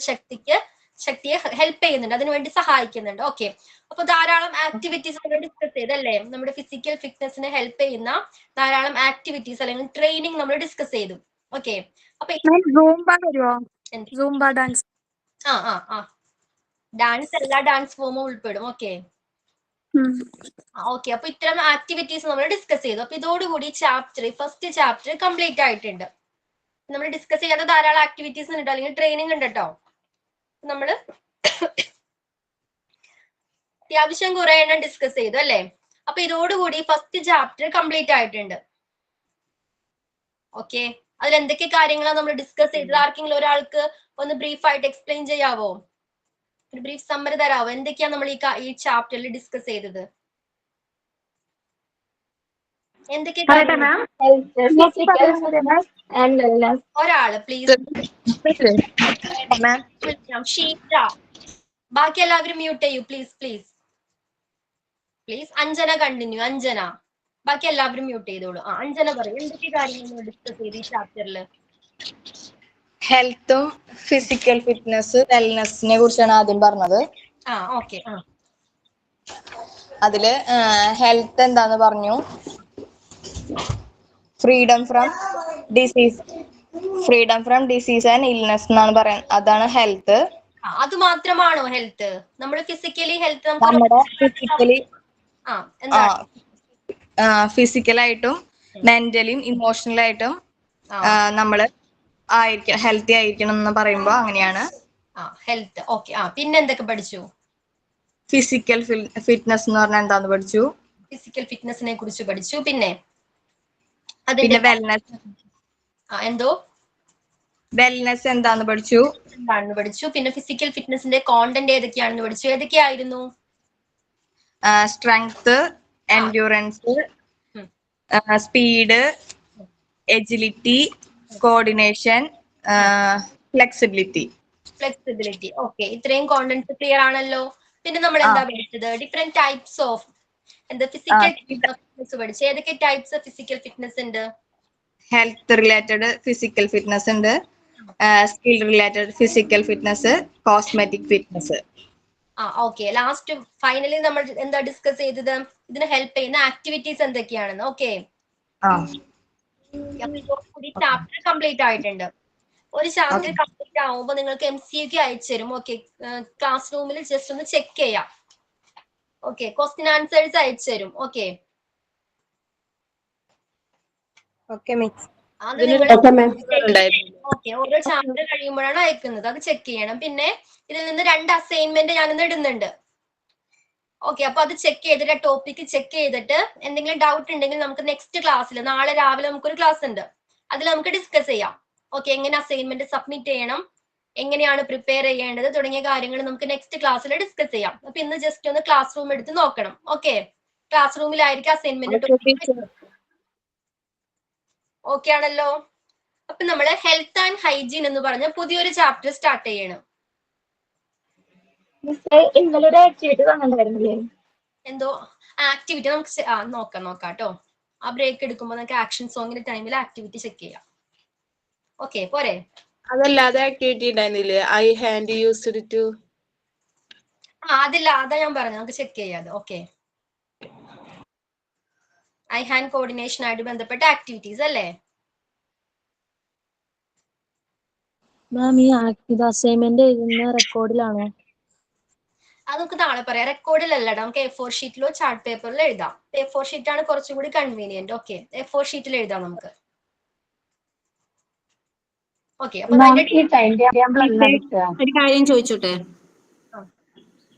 ശക്തിയെ ഹെൽപ്പ് ചെയ്യുന്നുണ്ട്, അതിനുവേണ്ടി സഹായിക്കുന്നുണ്ട്. ഓക്കെ. അപ്പൊ ധാരാളം ആക്ടിവിറ്റീസ് നമ്മൾ ഡിസ്കസ് ചെയ്തല്ലേ? നമ്മുടെ ഫിസിക്കൽ ഫിറ്റ്നസിനെ ഹെൽപ്പ് ചെയ്യുന്ന ധാരാളം ആക്ടിവിറ്റീസ് അല്ലെങ്കിൽ ട്രെയിനിങ് നമ്മൾ ഡിസ്കസ് ചെയ്തു. ഓക്കെ. അപ്പൊ ഡാൻസ് എല്ലാ ഡാൻസ് ഫോമും ഉൾപ്പെടും. ഓക്കെ. അപ്പൊ ഇത്തരം ആക്ടിവിറ്റീസ് നമ്മൾ ഡിസ്കസ് ചെയ്തു. അപ്പൊ ഇതോടുകൂടി ഫസ്റ്റ് ചാപ്റ്റർ കംപ്ലീറ്റ് ആയിട്ടുണ്ട്. നമ്മൾ ഡിസ്കസ് ചെയ്യാത്ത ധാരാളം ആക്ടിവിറ്റീസ് ഉണ്ട് അല്ലെങ്കിൽ ട്രെയിനിങ് ഉണ്ട് കേട്ടോ. നമ്മള് അത്യാവശ്യം കുറെ എണ്ണം ഡിസ്കസ് ചെയ്തു അല്ലേ? അപ്പൊ ഇതോടുകൂടി ഫസ്റ്റ് ചാപ്റ്റർ കംപ്ലീറ്റ് ആയിട്ടുണ്ട്. ഓക്കെ. അതിൽ എന്തൊക്കെ കാര്യങ്ങളാണ് നമ്മൾ ഡിസ്കസ് ചെയ്തത്? ആർക്കെങ്കിലും ഒരാൾക്ക് ഒന്ന് ബ്രീഫ് ആയിട്ട് എക്സ്പ്ലെയിൻ ചെയ്യാവോ? ഒരു ബ്രീഫ് സമ്മറി തരാവോ? എന്തൊക്കെയാണ് നമ്മൾ ഈ ചാപ്റ്ററിൽ ഡിസ്കസ് ചെയ്തത്? എന്തൊക്കെ ഒരാള് പ്ലീസ്. ഷീജ, ബാക്കി എല്ലാവരും മ്യൂട്ട് ചെയ്യൂ please please please. Anjana continue. Anjana, ബാക്കി എല്ലാവരും മ്യൂട്ട് ചെയ്തോളൂ. അഞ്ജന പറയും എന്തൊക്കെ കാര്യങ്ങൾ ഡിസ്കസ് ചെയ്ത് ഈ ചാപ്റ്ററിൽ? ഹെൽത്തും ഫിസിക്കൽ ഫിറ്റ്നസ് വെൽനെസ്സിനെ കുറിച്ചാണ് ആദ്യം പറഞ്ഞത്. ഓക്കെ. അതില് ഹെൽത്ത് എന്താന്ന് പറഞ്ഞു. Freedom from disease and illness എന്നാണ് പറയുന്നത്. അതാണ് ഹെൽത്ത്. അത് മാത്രമാണോ ഹെൽത്ത്? നമ്മുടെ ഫിസിക്കലി ഹെൽത്ത് ഫിസിക്കലായിട്ടും മെന്റലിയും ഇമോഷണലായിട്ടും നമ്മള് ഹെൽത്തി ആയിരിക്കണം എന്ന് പറയുമ്പോ അങ്ങനെയാണ് ഹെൽത്ത്. ഓക്കെ. പിന്നെ എന്തൊക്കെ പഠിച്ചു? ഫിസിക്കൽ ഫിറ്റ്നസ് എന്ന് പറഞ്ഞാൽ എന്താന്ന് പഠിച്ചു. ഫിസിക്കൽ ഫിറ്റ്നസിനെ കുറിച്ച് പഠിച്ചു. പിന്നെ വെൽനെസ് വെൽനെസ് എന്താന്ന് പഠിച്ചു. പിന്നെ ഫിസിക്കൽ ഫിറ്റ്നസിന്റെ കോണ്ടന്റ് ഏതൊക്കെയാണെന്ന് പഠിച്ചു. ഏതൊക്കെയായിരുന്നു? Strength, endurance, speed, agility, coordination, flexibility. Okay. ഇത്രയും കോണ്ടന്റ്സ് ക്ലിയർ ആണല്ലോ. പിന്നെ നമ്മൾ എന്താ പഠിച്ചത്? Different types of physical fitness പഠിച്ചു. ഏതൊക്കെ ടൈപ്സ് ഓഫ് ഫിസിക്കൽ ഫിറ്റ്നസ് ഉണ്ട്? ഹെൽത്ത് റിലേറ്റഡ് ഫിസിക്കൽ ഫിറ്റ്നസ് ഉണ്ട്, skill related physical fitness, cosmetic fitness. Okay. Last finally നമ്മൾ എന്താ ഡിസ്കസ് ചെയ്തത്? ഇതിന് ഹെൽപ്പ് ചെയ്യുന്ന ആക്ടിവിറ്റീസ് എന്തൊക്കെയാണെന്ന്. ഓക്കെ. ചാപ്റ്റർ കംപ്ലീറ്റ് ആയിട്ടുണ്ട്. ഒരു ചാപ്റ്റർ കംപ്ലീറ്റ് ആവുമ്പോൾ നിങ്ങൾക്ക് MCQ അയച്ചു തരും. ഓക്കെ, ക്ലാസ് റൂമിൽ ജസ്റ്റ് ഒന്ന് ചെക്ക് ചെയ്യാം. ഓക്കെ, ക്വസ്റ്റ്യൻ ആൻസേഴ്സ് അയച്ചു തരും. ഓക്കെ. ഓരോ ചാപ്റ്റർ കഴിയുമ്പോഴാണ് അയക്കുന്നത്. അത് ചെക്ക് ചെയ്യണം. പിന്നെ ഇതിൽ നിന്ന് 2 അസൈൻമെന്റ് ഞാനിന്ന് ഇടുന്നുണ്ട്. ഓക്കെ, അപ്പൊ അത് ചെക്ക് ചെയ്തിട്ട് ടോപ്പിക് ചെക്ക് ചെയ്തിട്ട് എന്തെങ്കിലും ഡൗട്ട് ഉണ്ടെങ്കിൽ നമുക്ക് നെക്സ്റ്റ് ക്ലാസ്സിൽ നാളെ രാവിലെ നമുക്കൊരു ക്ലാസ് ഉണ്ട്, അതിൽ നമുക്ക് ഡിസ്കസ് ചെയ്യാം. ഓക്കെ, എങ്ങനെ അസൈൻമെന്റ് സബ്മിറ്റ് ചെയ്യണം, എങ്ങനെയാണ് പ്രിപ്പയർ ചെയ്യേണ്ടത് തുടങ്ങിയ കാര്യങ്ങൾ നമുക്ക് നെക്സ്റ്റ് ക്ലാസ്സിൽ ഡിസ്കസ് ചെയ്യാം. അപ്പൊ ഇന്ന് ജസ്റ്റ് ഒന്ന് ക്ലാസ് റൂം എടുത്ത് നോക്കണം. ഓക്കെ, ക്ലാസ് റൂമിലായിരിക്കും അസൈൻമെന്റ്. ഓക്കെ ആണല്ലോ. അപ്പൊ നമ്മള് ഹെൽത്ത് ആൻഡ് ഹൈജീൻ എന്ന് പറഞ്ഞ പുതിയൊരു ചാപ്റ്റർ സ്റ്റാർട്ട് ചെയ്യണം. എന്തോ ആക്ടിവിറ്റി നമുക്ക് നോക്കാം കേട്ടോ. ആ ബ്രേക്ക് എടുക്കുമ്പോൾ നമുക്ക് ആക്ഷൻ സോങ്ങിന്റെ ടൈമിൽ ആക്ടിവിറ്റി ചെക്ക് ചെയ്യാം. ഓക്കെ, പോരെ? അതല്ലാതെ ആക്ടിവിറ്റി ഉണ്ടായിരുന്നില്ലേ? I hand used to. അതില്ല, അതാ ഞാൻ പറഞ്ഞു, നമുക്ക് ചെക്ക് ചെയ്യാതെ. ഓക്കെ, ഐ ഹാൻഡ് കോർഡിനേഷൻ ആയിട്ട് ബന്ധപ്പെട്ട ആക്ടിവിറ്റീസ് അല്ലേ? മാം, ഈ അസൈൻമെന്റ് എഴുതുന്ന റെക്കോർഡിലാണോ? അത് നമുക്ക് നാളെ പറയാം. റെക്കോർഡിലല്ല, നമുക്ക് A4 ഷീറ്റിലോ ചാർട്ട് പേപ്പറിലോ എഴുതാം. A4 ഷീറ്റ് ആണ് കുറച്ചും കൂടി കൺവീനിയന്റ്. ഓക്കെ, A4 ഷീറ്റിൽ എഴുതാം നമുക്ക്. ഓക്കെ, അപ്പൊ ഒരു കാര്യം ചോദിച്ചോട്ടെ,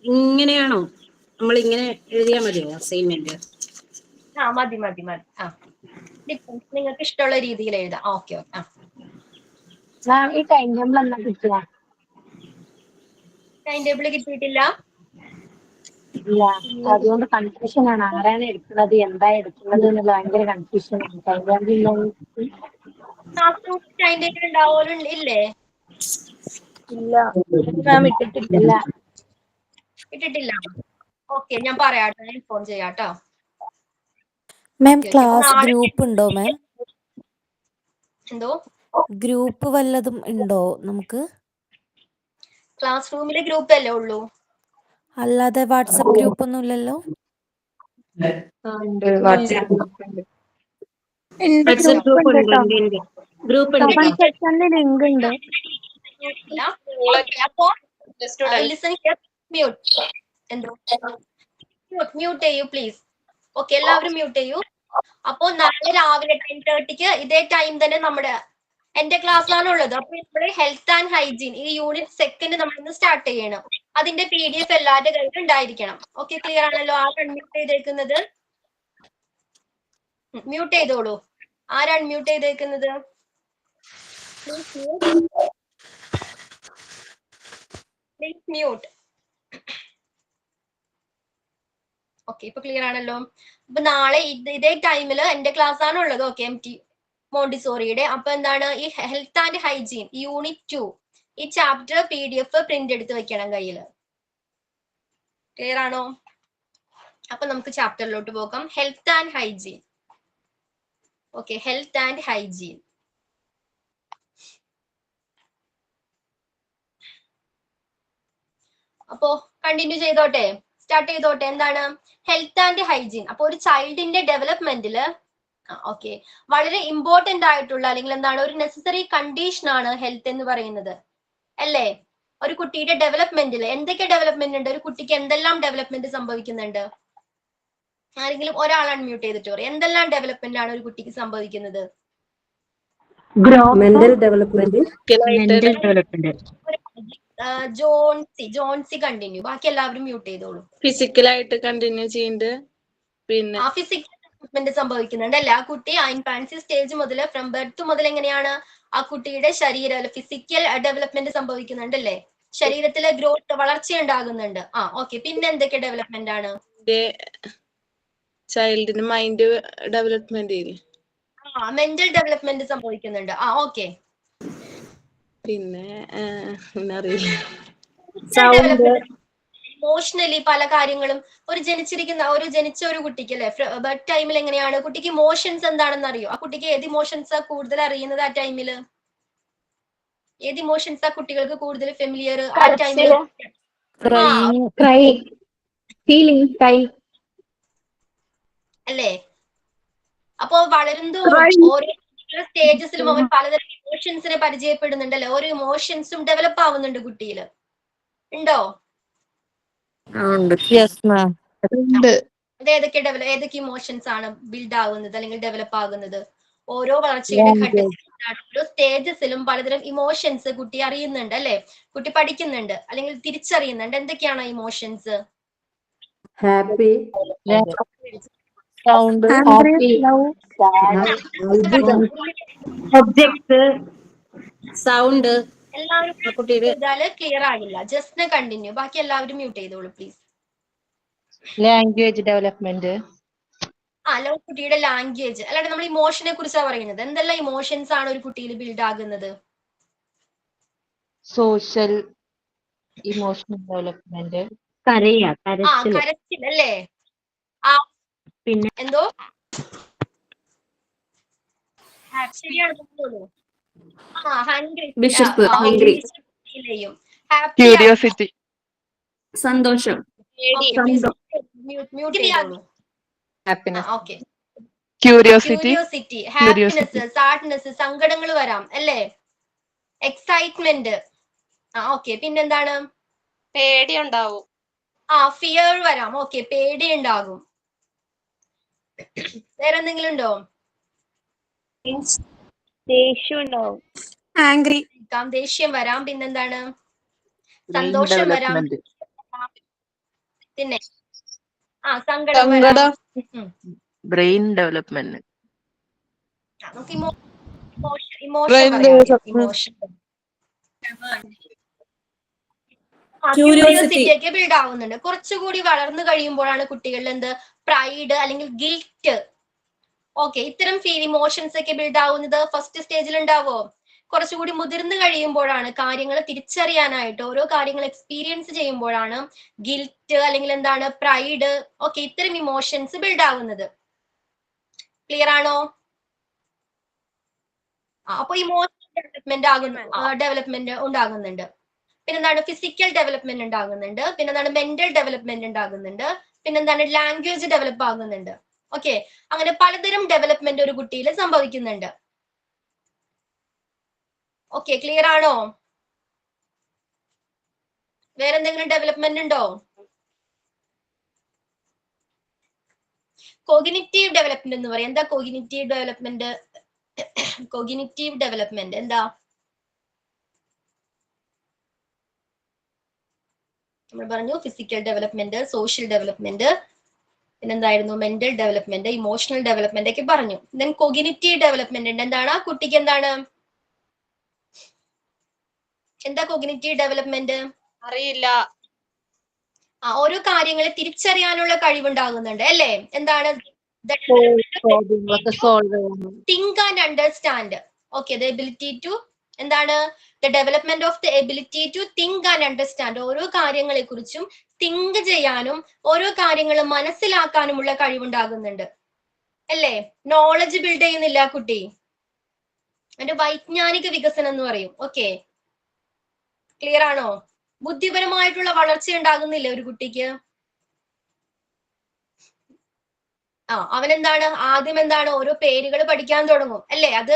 ഇങ്ങനെയാണോ നമ്മൾ ഇങ്ങനെ എഴുതിയാ മതിയോ അസൈൻമെന്റ്? മതി. ഡിഫറൻസ് നിങ്ങൾക്ക് ഇഷ്ടമുള്ള രീതിയിൽ എഴുതാം. ഓക്കെ. ഈ ടൈം ടേബിൾ എന്നാ കിട്ടുക? ടൈം ടേബിൾ കിട്ടിയിട്ടില്ല. ഇല്ല, അതുകൊണ്ട് കൺഫ്യൂഷൻ ആണ്. ആരാണ് എടുക്കുന്നത്, എന്താ എടുക്കുന്നത് എന്നുള്ള ഭയങ്കര കൺഫ്യൂഷൻ ആണ്. ടൈം ടേബിൾ ടൈം ടേബിൾ ഉണ്ടാവുമല്ലോ, ഇല്ലേ? ഇല്ല മാം, ഇട്ടിട്ടില്ല. ഓക്കെ, ഞാൻ പറയാട്ടോ, ഇൻഫോം ചെയ്യാട്ടോ. മാം, ക്ലാസ് ഗ്രൂപ്പ് ഉണ്ടോ മാം? എന്തോ ഗ്രൂപ്പ് വല്ലതും ഉണ്ടോ നമുക്ക്? ക്ലാസ് റൂമിലെ ഗ്രൂപ്പ് അല്ലേ ഉള്ളൂ, അല്ലാതെ വാട്സപ്പ് ഗ്രൂപ്പ് ഒന്നും ഇല്ലല്ലോ? ലിങ്ക് ഉണ്ട്. മ്യൂട്ട് ചെയ്യൂ പ്ലീസ്. ഓക്കെ, എല്ലാവരും മ്യൂട്ട് ചെയ്യൂ. അപ്പോ നാളെ രാവിലെ 10:30 ഇതേ ടൈം തന്നെ എന്റെ ക്ലാസ്സിലാണ് ഉള്ളത്. അപ്പൊ ഇവിടെ ഹെൽത്ത് ആൻഡ് ഹൈജീൻ ഈ യൂണിറ്റ് 2 നമ്മൾ ഇന്ന് സ്റ്റാർട്ട് ചെയ്യണം. അതിന്റെ PDF എല്ലാവരുടെ കയ്യിൽ ഉണ്ടായിരിക്കണം. ഓക്കെ, ക്ലിയർ ആണല്ലോ? ആരാണ് മ്യൂട്ട് ചെയ്തേക്കുന്നത്? മ്യൂട്ട് ചെയ്തോളൂ. ആരാണ് മ്യൂട്ട് ചെയ്തേക്കുന്നത്? Please mute. ഓക്കെ, ഇപ്പൊ ക്ലിയർ ആണല്ലോ. അപ്പൊ നാളെ ഇതേ ടൈമില് എന്റെ ക്ലാസ് ആണ് ഉള്ളത്. Okay, MT മോണ്ടിസോറിയുടെ. അപ്പൊ എന്താണ് ഈ ഹെൽത്ത് ആൻഡ് ഹൈജീൻ യൂണിറ്റ് 2 ഈ ചാപ്റ്റർ PDF പ്രിന്റ് എടുത്ത് വെക്കണം കയ്യില്. ക്ലിയർ ആണോ? അപ്പൊ നമുക്ക് ചാപ്റ്ററിലോട്ട് പോകാം. Health and hygiene. Okay, health and hygiene. അപ്പോ കണ്ടിന്യൂ ചെയ്തോട്ടെ, സ്റ്റാർട്ട് ചെയ്തോട്ടെ. എന്താണ് ഹെൽത്ത് ആൻഡ് ഹൈജീൻ? അപ്പൊ ഒരു ചൈൽഡിന്റെ ഡെവലപ്മെന്റില് ഓക്കെ വളരെ ഇമ്പോർട്ടന്റ് ആയിട്ടുള്ള അല്ലെങ്കിൽ എന്താണ് ഒരു നെസസറി കണ്ടീഷൻ ആണ് ഹെൽത്ത് എന്ന് പറയുന്നത്, അല്ലേ? ഒരു കുട്ടിയുടെ ഡെവലപ്മെന്റിൽ എന്തൊക്കെ ഡെവലപ്മെന്റ് ഉണ്ട്? ഒരു കുട്ടിക്ക് എന്തെല്ലാം ഡെവലപ്മെന്റ് സംഭവിക്കുന്നുണ്ട്? ആരെങ്കിലും ഒരാൾ അൺമ്യൂട്ട് ചെയ്തിട്ട് പറയും, എന്തെല്ലാം ഡെവലപ്മെന്റ് ആണ് ഒരു കുട്ടിക്ക് സംഭവിക്കുന്നത്? Mental development, Johnsy continue. ബാക്കി എല്ലാവരും മ്യൂട്ട് ചെയ്തോളൂ. ഫിസിക്കലായിട്ട് കണ്ടിന്യൂ ചെയ്യുന്നുണ്ട്. പിന്നെ ഫിസിക്കൽ ഡെവലപ്മെന്റ് സംഭവിക്കുന്നുണ്ട് അല്ലെ? ആ കുട്ടി ഇൻഫാൻസി സ്റ്റേജ് മുതൽ ഫ്രം ബർത്ത് മുതൽ എങ്ങനെയാണ് ആ കുട്ടിയുടെ ശരീരം ഫിസിക്കൽ ഡെവലപ്മെന്റ് സംഭവിക്കുന്നുണ്ട് അല്ലേ? ശരീരത്തിലെ ഗ്രോത്ത് വളർച്ച ഉണ്ടാകുന്നുണ്ട്. ഓക്കെ, പിന്നെ എന്തൊക്കെ ഡെവലപ്മെന്റ് ആണ്? ചൈൽഡിന് മൈൻഡ് ഡെവലപ്മെന്റ് ചെയ്യില്ലേ? മെന്റൽ ഡെവലപ്മെന്റ് സംഭവിക്കുന്നുണ്ട്. ഓക്കെ, പിന്നെ അറിയില്ല. ഇമോഷണലി പല കാര്യങ്ങളും ജനിച്ച ഒരു കുട്ടിക്ക് അല്ലെ ബർത്ത് ടൈമിൽ എങ്ങനെയാണ് കുട്ടിക്ക് ഇമോഷൻസ് എന്താണെന്ന് അറിയോ? ആ കുട്ടിക്ക് ഏത് ഇമോഷൻസാ കൂടുതൽ അറിയുന്നത് ആ ടൈമില്? ഏത് ഇമോഷൻസാ കുട്ടികൾക്ക് കൂടുതൽ ഫെമിലിയർ ആ ടൈമില്? അല്ലേ? അപ്പോ വളരുന്തോറും ഓരോ സ്റ്റേജസിലും അവൻ പലതരം ഇമോഷൻസിനെ പരിചയപ്പെടുന്നുണ്ട് അല്ലെ? ഓരോ ഇമോഷൻസും ഡെവലപ്പ് ആവുന്നുണ്ട് കുട്ടിയില്. ഉണ്ടോ? ഏതൊക്കെ ഇമോഷൻസ് ആണ് ബിൽഡ് ആവുന്നത് അല്ലെങ്കിൽ ഡെവലപ്പ് ആകുന്നത്? ഓരോ വളർച്ചയുടെ ഘട്ടത്തിലും ഓരോ സ്റ്റേജസിലും പലതരം ഇമോഷൻസ് കുട്ടി അറിയുന്നുണ്ട് അല്ലെ? കുട്ടി പഠിക്കുന്നുണ്ട് അല്ലെങ്കിൽ തിരിച്ചറിയുന്നുണ്ട്. എന്തൊക്കെയാണ് ഇമോഷൻസ്? Happy, object, sound. എല്ലാവരും ക്ലിയർ ആകില്ല. Just continue. ബാക്കി എല്ലാവരും മ്യൂട്ട് ചെയ്തോളൂ പ്ലീസ്. Language development. കുട്ടിയുടെ ലാംഗ്വേജ് അല്ലാണ്ട് നമ്മൾ ഇമോഷനെ കുറിച്ചാണ് പറയുന്നത്. എന്തെല്ലാം ഇമോഷൻസ് ആണ് ഒരു കുട്ടിയിൽ ബിൽഡ് ആകുന്നത്? Social emotional development. കരച്ചിൽ അല്ലേ? പിന്നെ എന്തോ ശരിയാണ്. ക്യൂരിയോസിറ്റി, സന്തോഷം, ക്യൂരിയോസിറ്റി, ഹാപ്പിനെസ്, സാഡ്നെസ്, സങ്കടങ്ങൾ വരാം അല്ലേ? എക്സൈറ്റ്മെന്റ്. ഓക്കെ, പിന്നെന്താണ്? പേടി ഉണ്ടാവും. ഫിയർ വരാം. ഓക്കെ, പേടി ഉണ്ടാകും. വേറെ എന്തെങ്കിലും ഉണ്ടോ? ദേഷ്യം ഉണ്ടാവും. ദേഷ്യം വരാം. പിന്നെന്താണ്? സന്തോഷം വരാം. പിന്നെ സങ്കടം വരാം. Brain development. നമുക്ക് ഇമോഷൻ പറയാം. ഇമോഷൻ ക്യൂരിയോസിറ്റി ഒക്കെ ബിൽഡ് ആവുന്നുണ്ട്. കുറച്ചുകൂടി വളർന്നു കഴിയുമ്പോഴാണ് കുട്ടികളിൽ പ്രൈഡ് അല്ലെങ്കിൽ ഗിൽറ്റ്, ഓക്കെ ഇത്തരം ഇമോഷൻസ് ഒക്കെ ബിൽഡ് ആവുന്നത് ഫസ്റ്റ് സ്റ്റേജിൽ ഉണ്ടാവോ? കുറച്ചുകൂടി മുതിർന്നു കഴിയുമ്പോഴാണ് കാര്യങ്ങൾ തിരിച്ചറിയാനായിട്ട് ഓരോ കാര്യങ്ങൾ എക്സ്പീരിയൻസ് ചെയ്യുമ്പോഴാണ് ഗിൽറ്റ് അല്ലെങ്കിൽ എന്താണ് പ്രൈഡ്, ഓക്കെ ഇത്തരം ഇമോഷൻസ് ബിൽഡ് ആവുന്നത്. ക്ലിയർ ആണോ? അപ്പൊ ഇമോഷണൽ ഡെവലപ്മെന്റ് ഉണ്ടാകുന്നുണ്ട്. പിന്നെന്താണ് ഫിസിക്കൽ ഡെവലപ്മെന്റ് ഉണ്ടാകുന്നുണ്ട്. പിന്നെന്താണ് മെന്റൽ ഡെവലപ്മെന്റ് ഉണ്ടാകുന്നുണ്ട്. പിന്നെന്താണ് ലാംഗ്വേജ് ഡെവലപ്പ് ആകുന്നുണ്ട്. ഓക്കെ, അങ്ങനെ പലതരം ഡെവലപ്മെന്റ് ഒരു കുട്ടിയിൽ സംഭവിക്കുന്നുണ്ട്. ഓക്കെ, ക്ലിയർ ആണോ? വേറെ എന്തെങ്കിലും ഡെവലപ്മെന്റ് ഉണ്ടോ? കോഗ്നിറ്റീവ് ഡെവലപ്മെന്റ് എന്ന് പറയും. എന്താ കോഗ്നിറ്റീവ് ഡെവലപ്മെന്റ്? കോഗ്നിറ്റീവ് ഡെവലപ്മെന്റ് എന്താ? നമ്മൾ പറഞ്ഞു ഫിസിക്കൽ ഡെവലപ്മെന്റ്, സോഷ്യൽ ഡെവലപ്മെന്റ്, പിന്നെന്തായിരുന്നു മെന്റൽ ഡെവലപ്മെന്റ്, ഇമോഷണൽ ഡെവലപ്മെന്റ് ഒക്കെ പറഞ്ഞു. ദെൻ കോഗ്നിറ്റീവ് ഡെവലപ്മെന്റ് ഉണ്ട്. എന്താണ്? ആ കുട്ടിക്ക് എന്താണ് എന്താ കോഗ്നിറ്റീവ് ഡെവലപ്മെന്റ്? അറിയില്ല. ഓരോ കാര്യങ്ങളെ തിരിച്ചറിയാനുള്ള കഴിവുണ്ടാകുന്നുണ്ട് അല്ലേ? എന്താണ്? Think and understand. Okay, the ability to എന്താണ്? The development of the ability to think and understand. ഓരോ കാര്യങ്ങളെ കുറിച്ചും തിങ്ക് ചെയ്യാനും ഓരോ കാര്യങ്ങളും മനസ്സിലാക്കാനുമുള്ള കഴിവുണ്ടാകുന്നുണ്ട് അല്ലേ? നോളജ് ബിൽഡ് ചെയ്യുന്നില്ല കുട്ടി, അതിന്റെ വൈജ്ഞാനിക വികസനം എന്ന് പറയും. ഓക്കെ, ക്ലിയർ ആണോ? ബുദ്ധിപരമായിട്ടുള്ള വളർച്ച ഉണ്ടാകുന്നില്ല ഒരു കുട്ടിക്ക്. അവനെന്താണ് ആദ്യം എന്താണ് ഓരോ പേരുകൾ പഠിക്കാൻ തുടങ്ങും അല്ലേ? അത്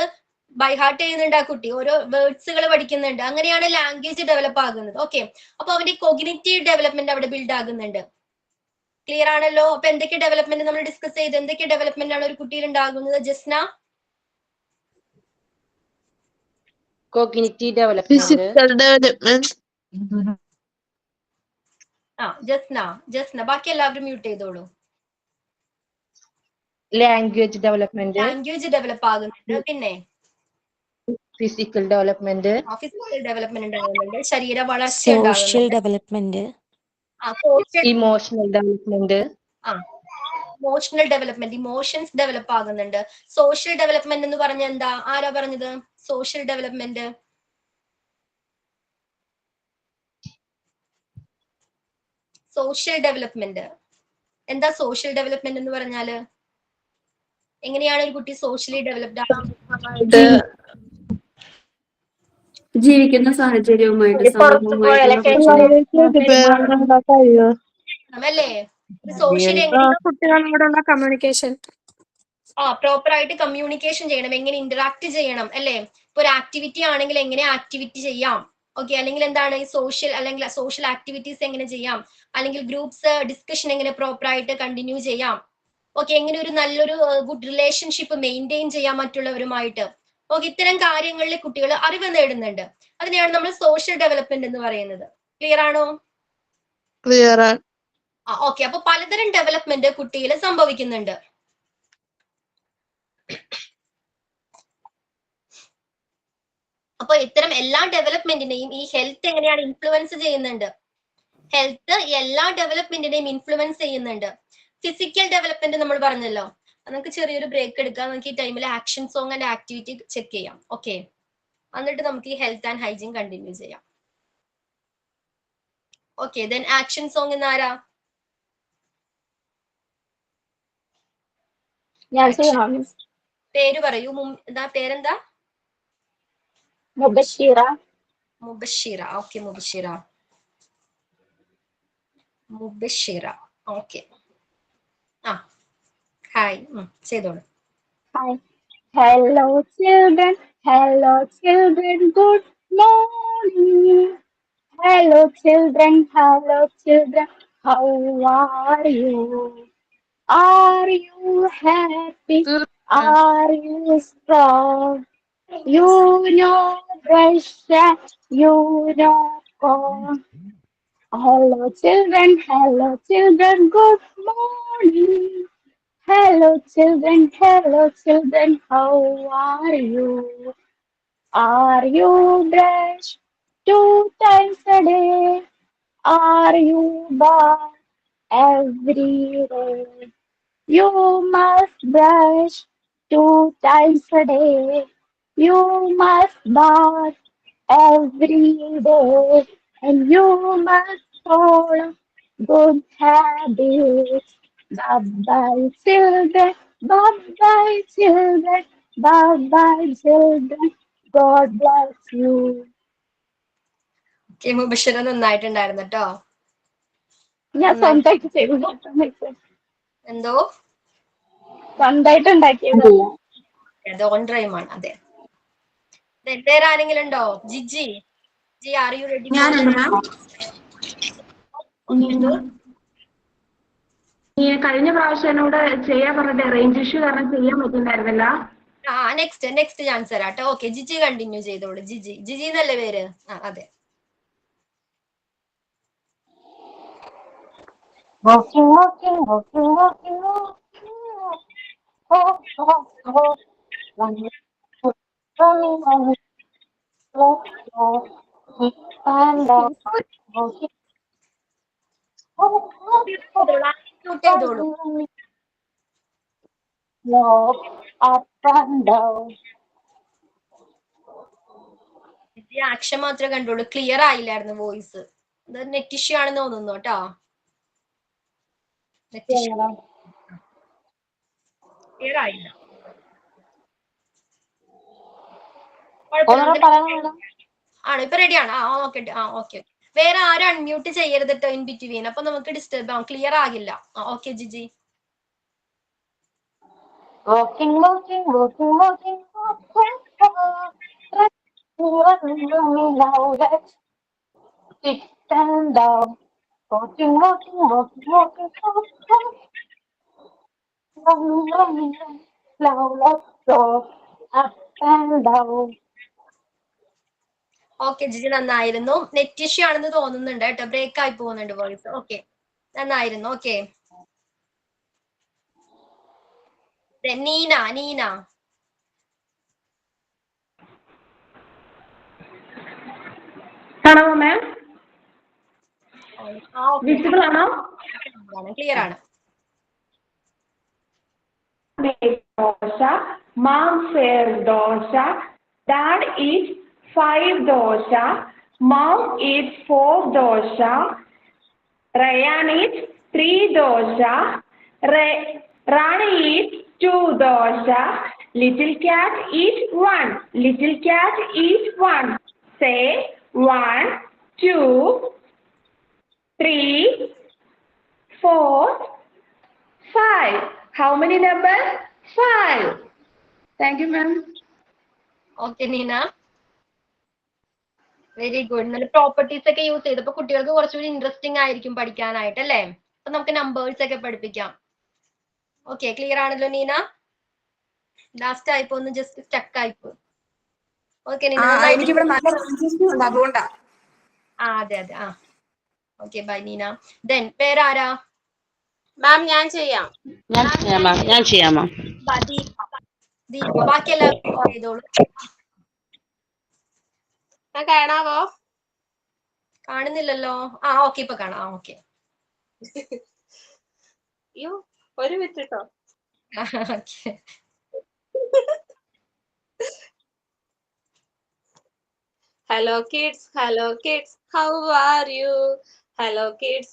ബൈഹാർട്ട് ചെയ്യുന്നുണ്ട് ആ കുട്ടി, ഓരോ വേർഡ്സുകൾ പഠിക്കുന്നുണ്ട്. അങ്ങനെയാണ് ലാംഗ്വേജ് ഡെവലപ്പ് ആകുന്നത്. ഓക്കെ, അപ്പൊ അവന്റെ കോഗ്നിറ്റീവ് ഡെവലപ്മെന്റ് അവിടെ ബിൽഡ് ആകുന്നുണ്ട്. ക്ലിയർ ആണല്ലോ? അപ്പൊ എന്തൊക്കെ ഡെവലപ്മെന്റ് നമ്മൾ ഡിസ്കസ് ചെയ്ത്, എന്തൊക്കെ ഡെവലപ്മെന്റ് ആണ് ഒരു കുട്ടിയിൽ ഉണ്ടാകുന്നത്? ജസ്ന, കോഗ്നിറ്റീവ് ഡെവലപ്മെന്റ്, ജസ്ന ബാക്കി എല്ലാവരും മ്യൂട്ട് ചെയ്തോളൂ. ലാംഗ്വേജ് ഡെവലപ്മെന്റ്, ലാംഗ്വേജ് ഡെവലപ്പ് ആകുന്നുണ്ട്. പിന്നെ ഫിസിക്കൽ ഡെവലപ്മെന്റ്, ഫിസിക്കൽ ഡെവലപ്മെന്റ് ഉണ്ടാകുന്നുണ്ട്. ശരീര വളർച്ച social development, emotional development, emotional development, emotions develop ആകുന്നുണ്ട്. സോഷ്യൽ ഡെവലപ്മെന്റ് എന്ന് പറഞ്ഞ എന്താ? ആരാ പറഞ്ഞത്? സോഷ്യൽ ഡെവലപ്മെന്റ് എന്താ? സോഷ്യൽ ഡെവലപ്മെന്റ് എന്ന് പറഞ്ഞാല് എങ്ങനെയാണ് ഒരു കുട്ടി സോഷ്യലി ഡെവലപ്ഡ് ആകുന്നത്? ജീവിക്കുന്ന സാഹചര്യവുമായിട്ട് അല്ലേ? സോഷ്യലി കുട്ടികളോടുള്ള കമ്മ്യൂണിക്കേഷൻ. പ്രോപ്പർ ആയിട്ട് കമ്മ്യൂണിക്കേഷൻ ചെയ്യണം, എങ്ങനെ ഇന്ററാക്ട് ചെയ്യണം അല്ലേ? ഇപ്പൊ ഒരു ആക്ടിവിറ്റി ആണെങ്കിൽ എങ്ങനെ ആക്ടിവിറ്റി ചെയ്യാം, ഓക്കെ, അല്ലെങ്കിൽ എന്താണ് ഈ സോഷ്യൽ ആക്ടിവിറ്റീസ് എങ്ങനെ ചെയ്യാം, അല്ലെങ്കിൽ ഗ്രൂപ്പ്സ് ഡിസ്കഷൻ എങ്ങനെ പ്രോപ്പർ ആയിട്ട് കണ്ടിന്യൂ ചെയ്യാം, ഓക്കെ, എങ്ങനെ ഒരു നല്ലൊരു ഗുഡ് റിലേഷൻഷിപ്പ് മെയിൻറ്റെയിൻ ചെയ്യാം മറ്റുള്ളവരുമായിട്ട്. ഓക്കെ, ഇത്തരം കാര്യങ്ങളിൽ കുട്ടികൾ അറിവ് നേടുന്നുണ്ട്. അതിനെയാണ് നമ്മൾ സോഷ്യൽ ഡെവലപ്മെന്റ് എന്ന് പറയുന്നത്. ക്ലിയർ ആണോ? ക്ലിയർ. ഓക്കെ, അപ്പൊ പലതരം ഡെവലപ്മെന്റ് കുട്ടിയിൽ സംഭവിക്കുന്നുണ്ട്. അപ്പൊ ഇത്തരം എല്ലാ ഡെവലപ്മെന്റിനെയും ഈ ഹെൽത്ത് എങ്ങനെയാണ് ഇൻഫ്ലുവൻസ് ചെയ്യുന്നുണ്ട്? ഹെൽത്ത് എല്ലാ ഡെവലപ്മെന്റിനെയും ഇൻഫ്ലുവൻസ് ചെയ്യുന്നുണ്ട്. ഫിസിക്കൽ ഡെവലപ്മെന്റ് നമ്മൾ പറഞ്ഞല്ലോ. നമുക്ക് ചെറിയൊരു ബ്രേക്ക് എടുക്കാം. നമുക്ക് ഈ ടൈമിൽ action song and activity check ചെയ്യാം. ഓക്കെ, എന്നിട്ട് നമുക്ക് ഈ ഹെൽത്ത് ആൻഡ് ഹൈജീൻ കണ്ടിന്യൂ ചെയ്യാം. ഓക്കെ, ദെൻ ആക്ഷൻ സോങ് എന്ന് ആരാ? പേര് പറയൂ. പേരെന്താ? Mubashira. Okay, Mubashira. Okay, hi, ചെയ്തോളൂ. Hi. Hello children, good morning. Hello children, how are you? Are you happy? Are you strong? You know Russia, you know corn. Hello children, good morning. Hello children, how are you? Are you brushed 2 times a day? Are you bath every day? You must brush 2 times a day. You must bath every day. And you must follow good habits. Bye-bye children, bye-bye children, bye-bye children. God bless you. Mubashira നന്നായിട്ടുണ്ടായിരുന്നു കേട്ടോ. ഞാൻ സ്വന്തമായിട്ട് ചെയ്തു. എന്തോ സ്വന്തമായിട്ട് ഉണ്ടാക്കിയതല്ല, അത് on drive ആണ്. അതെ, വേറെ ആരെങ്കിലും ഉണ്ടോ? Jiji, are you ready? കഴിഞ്ഞ പ്രാവശ്യം എന്നോട് ചെയ്യാൻ പറഞ്ഞിട്ട് റേഞ്ച് ഇഷ്യൂ കാരണം ചെയ്യാൻ പറ്റുന്നുണ്ടായിരുന്നില്ല. നെക്സ്റ്റ് ചാൻസ് തരാം കേട്ടോ. ഓക്കെ, ജിജി കണ്ടിന്യൂ ചെയ്തോളൂ. ജിജി എന്നല്ലേ പേര്? അതെ. and down. Walk up and down. Action മാത്രമേ കണ്ടുള്ളൂ, ക്ലിയർ ആയില്ലായിരുന്നു വോയിസ്. ഇത് നെറ്റ് ഇഷ്യൂ ആണെന്ന് തോന്നുന്നു കേട്ടോ. ക്ലിയർ ആയില്ല. ആണ് ഇപ്പൊ റെഡിയാണ്. Okay okay. വേറെ ആരും അൺമ്യൂട്ട് ചെയ്യരുത് കേട്ടോ ഇൻ ബിറ്റ്വീൻ, അപ്പൊ നമുക്ക് ഡിസ്റ്റർബ് ആവും, ക്ലിയർ ആകില്ല. Okay Jiji. Walking, walking, walking, walking, walking. Now let's sit and down. Walking, walking, walking, walking, walking. Now let's go up and down. Okay Jiji, നന്നായിരുന്നു. നെറ്റ് ഇഷ്യൂ ആണെന്ന് തോന്നുന്നുണ്ട് കേട്ടോ, ബ്രേക്ക് ആയി പോകുന്നുണ്ട് വോയിസ്. ഓക്കെ, നന്നായിരുന്നു. ഓക്കെ, നീന നീന കാണാമോ മാം? വിസിബിൾ ആണോ? Clear ആണ്. Dosa, mom says dosha, dad eats 5 dosha, mom eats 4 dosha, Rayan eats 3 dosha, Rani eats 2 dosha, little cat eats 1, little cat eats 1. Say 1, 2, 3, 4, 5. How many numbers? 5. Thank you, ma'am. Okay Neena, very good. നല്ല properties ഒക്കെ use ചെയ്തപ്പോ കുട്ടികൾക്ക് കുറച്ചുകൂടി interesting ആയിരിക്കും പഠിക്കാനായിട്ട് അല്ലേ? അപ്പൊ നമുക്ക് നമ്പേഴ്സ് ഒക്കെ പഠിപ്പിക്കാം. ഓക്കെ, ക്ലിയർ ആണല്ലോ നീന? ലാസ്റ്റ് ആയിപ്പോ ഒന്ന് ജസ്റ്റ് സ്റ്റക്ക് ആയിപ്പോ. ഓക്കെ നീന, അതുകൊണ്ടാ. അതെ അതെ. Okay, by Neena. ദെൻ വേറെ ആരാ? മാം ഞാൻ ചെയ്യാം. ഞാൻ ചെയ്യാം മാം. ബാക്കി എല്ലാവരും ചെയ്തോളൂ. കാണാവോ? കാണുന്നില്ലല്ലോ. ഓക്കെ, ഇപ്പൊ കാണാം. ഓക്കെ. അയ്യോ, ഒരു മിനിറ്റ് കേട്ടോ. Hello kids, how are you? Hello kids,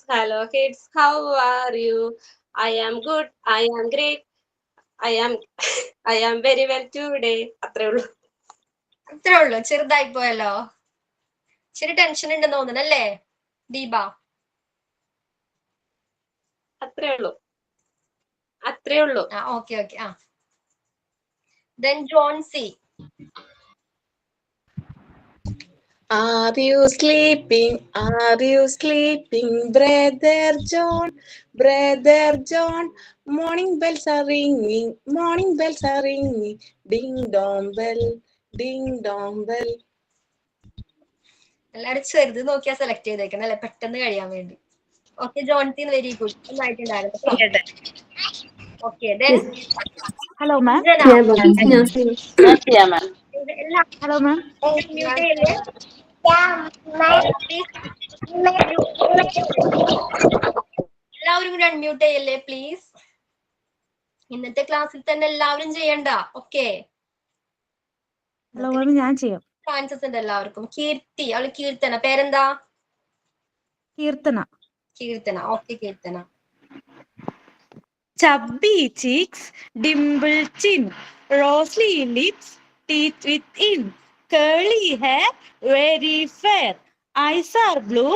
how are you? I am good, I am great, I am very well today. അത്രേ ഉള്ളൂ. ചെറുതായി പോയല്ലോ. ശരി, ടെൻഷൻ ഉണ്ടെന്ന് തോന്നുന്നല്ലേ ദീപ? അത്രേ ഉള്ളൂ. Okay okay. Then Johnsy. Are you sleeping, brother John, morning bells are ringing, ding dong bell. എല്ലാരും ചെറുത് നോക്കിയാ സെലക്ട് ചെയ്തേക്കണം അല്ലെ, പെട്ടെന്ന് കഴിയാൻ വേണ്ടി. ഓക്കെ ജോൺസി, വെരി ഗുഡ്, നന്നായിട്ടുണ്ടായിരുന്നു. Okay, then hello ma'am. Hello ma'am. എല്ലാവരും കൂടി അൺമ്യൂട്ട് ചെയ്യല്ലേ പ്ലീസ്. ഇന്നത്തെ ക്ലാസ്സിൽ തന്നെ എല്ലാവരും ചെയ്യണ്ട. ഓക്കെ, ഹലോ മാം, ഞാൻ ചെയ്യാം. ചാൻസസ് ഉണ്ട് എല്ലാവർക്കും. കീർത്തി, അവള് കീർത്തന, പേരെന്താ? Keerthana. Okay Keerthana. Chubby cheeks, dimple chin, rosy lips, teeth within, curly hair, very fair, eyes are blue,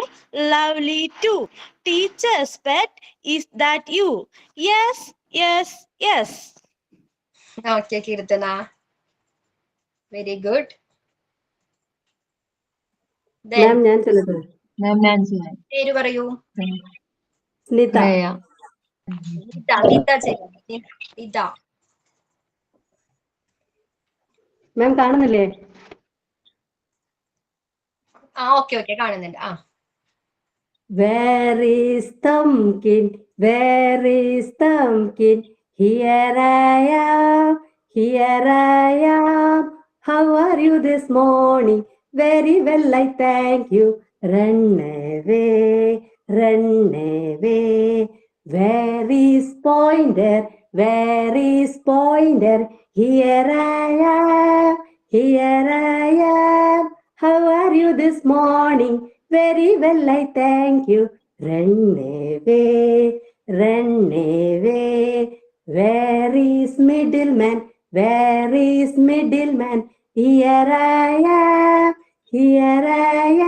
lovely too, teacher's pet, is that you? Yes, yes, yes. Okay Keerthana, very good. പേര് പറയൂ. സ്നിത. മാം കാണുന്നില്ലേ? Okay കാണുന്നുണ്ട്. Where is Thumbkin? Here I am. How are you this morning? Very well, I thank you. Run away, run away. Where is Pointer? Where is Pointer? Here I am, here I am. How are you this morning? Very well, I thank you. Run away, run away. Where is Middleman? Where is Middleman? Here I am, here I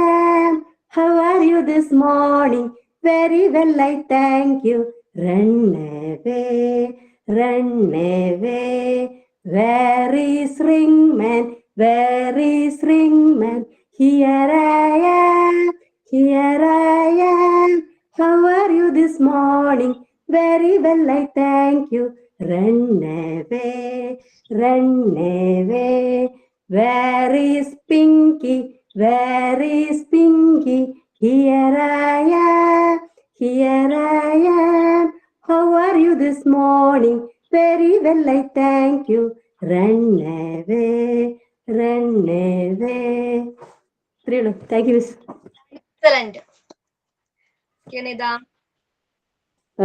am. How are you this morning? Very well, I thank you. Run away, run away. Where is Ringman? Where is Ringman? Here I am, here I am. How are you this morning? Very well, I thank you. Run away, run away. Where is Pinky? Where is Pinky? Here I am, here I am. How are you this morning? Very well, I thank you. Run away, run away. Thank you, Miss. Excellent. Nida.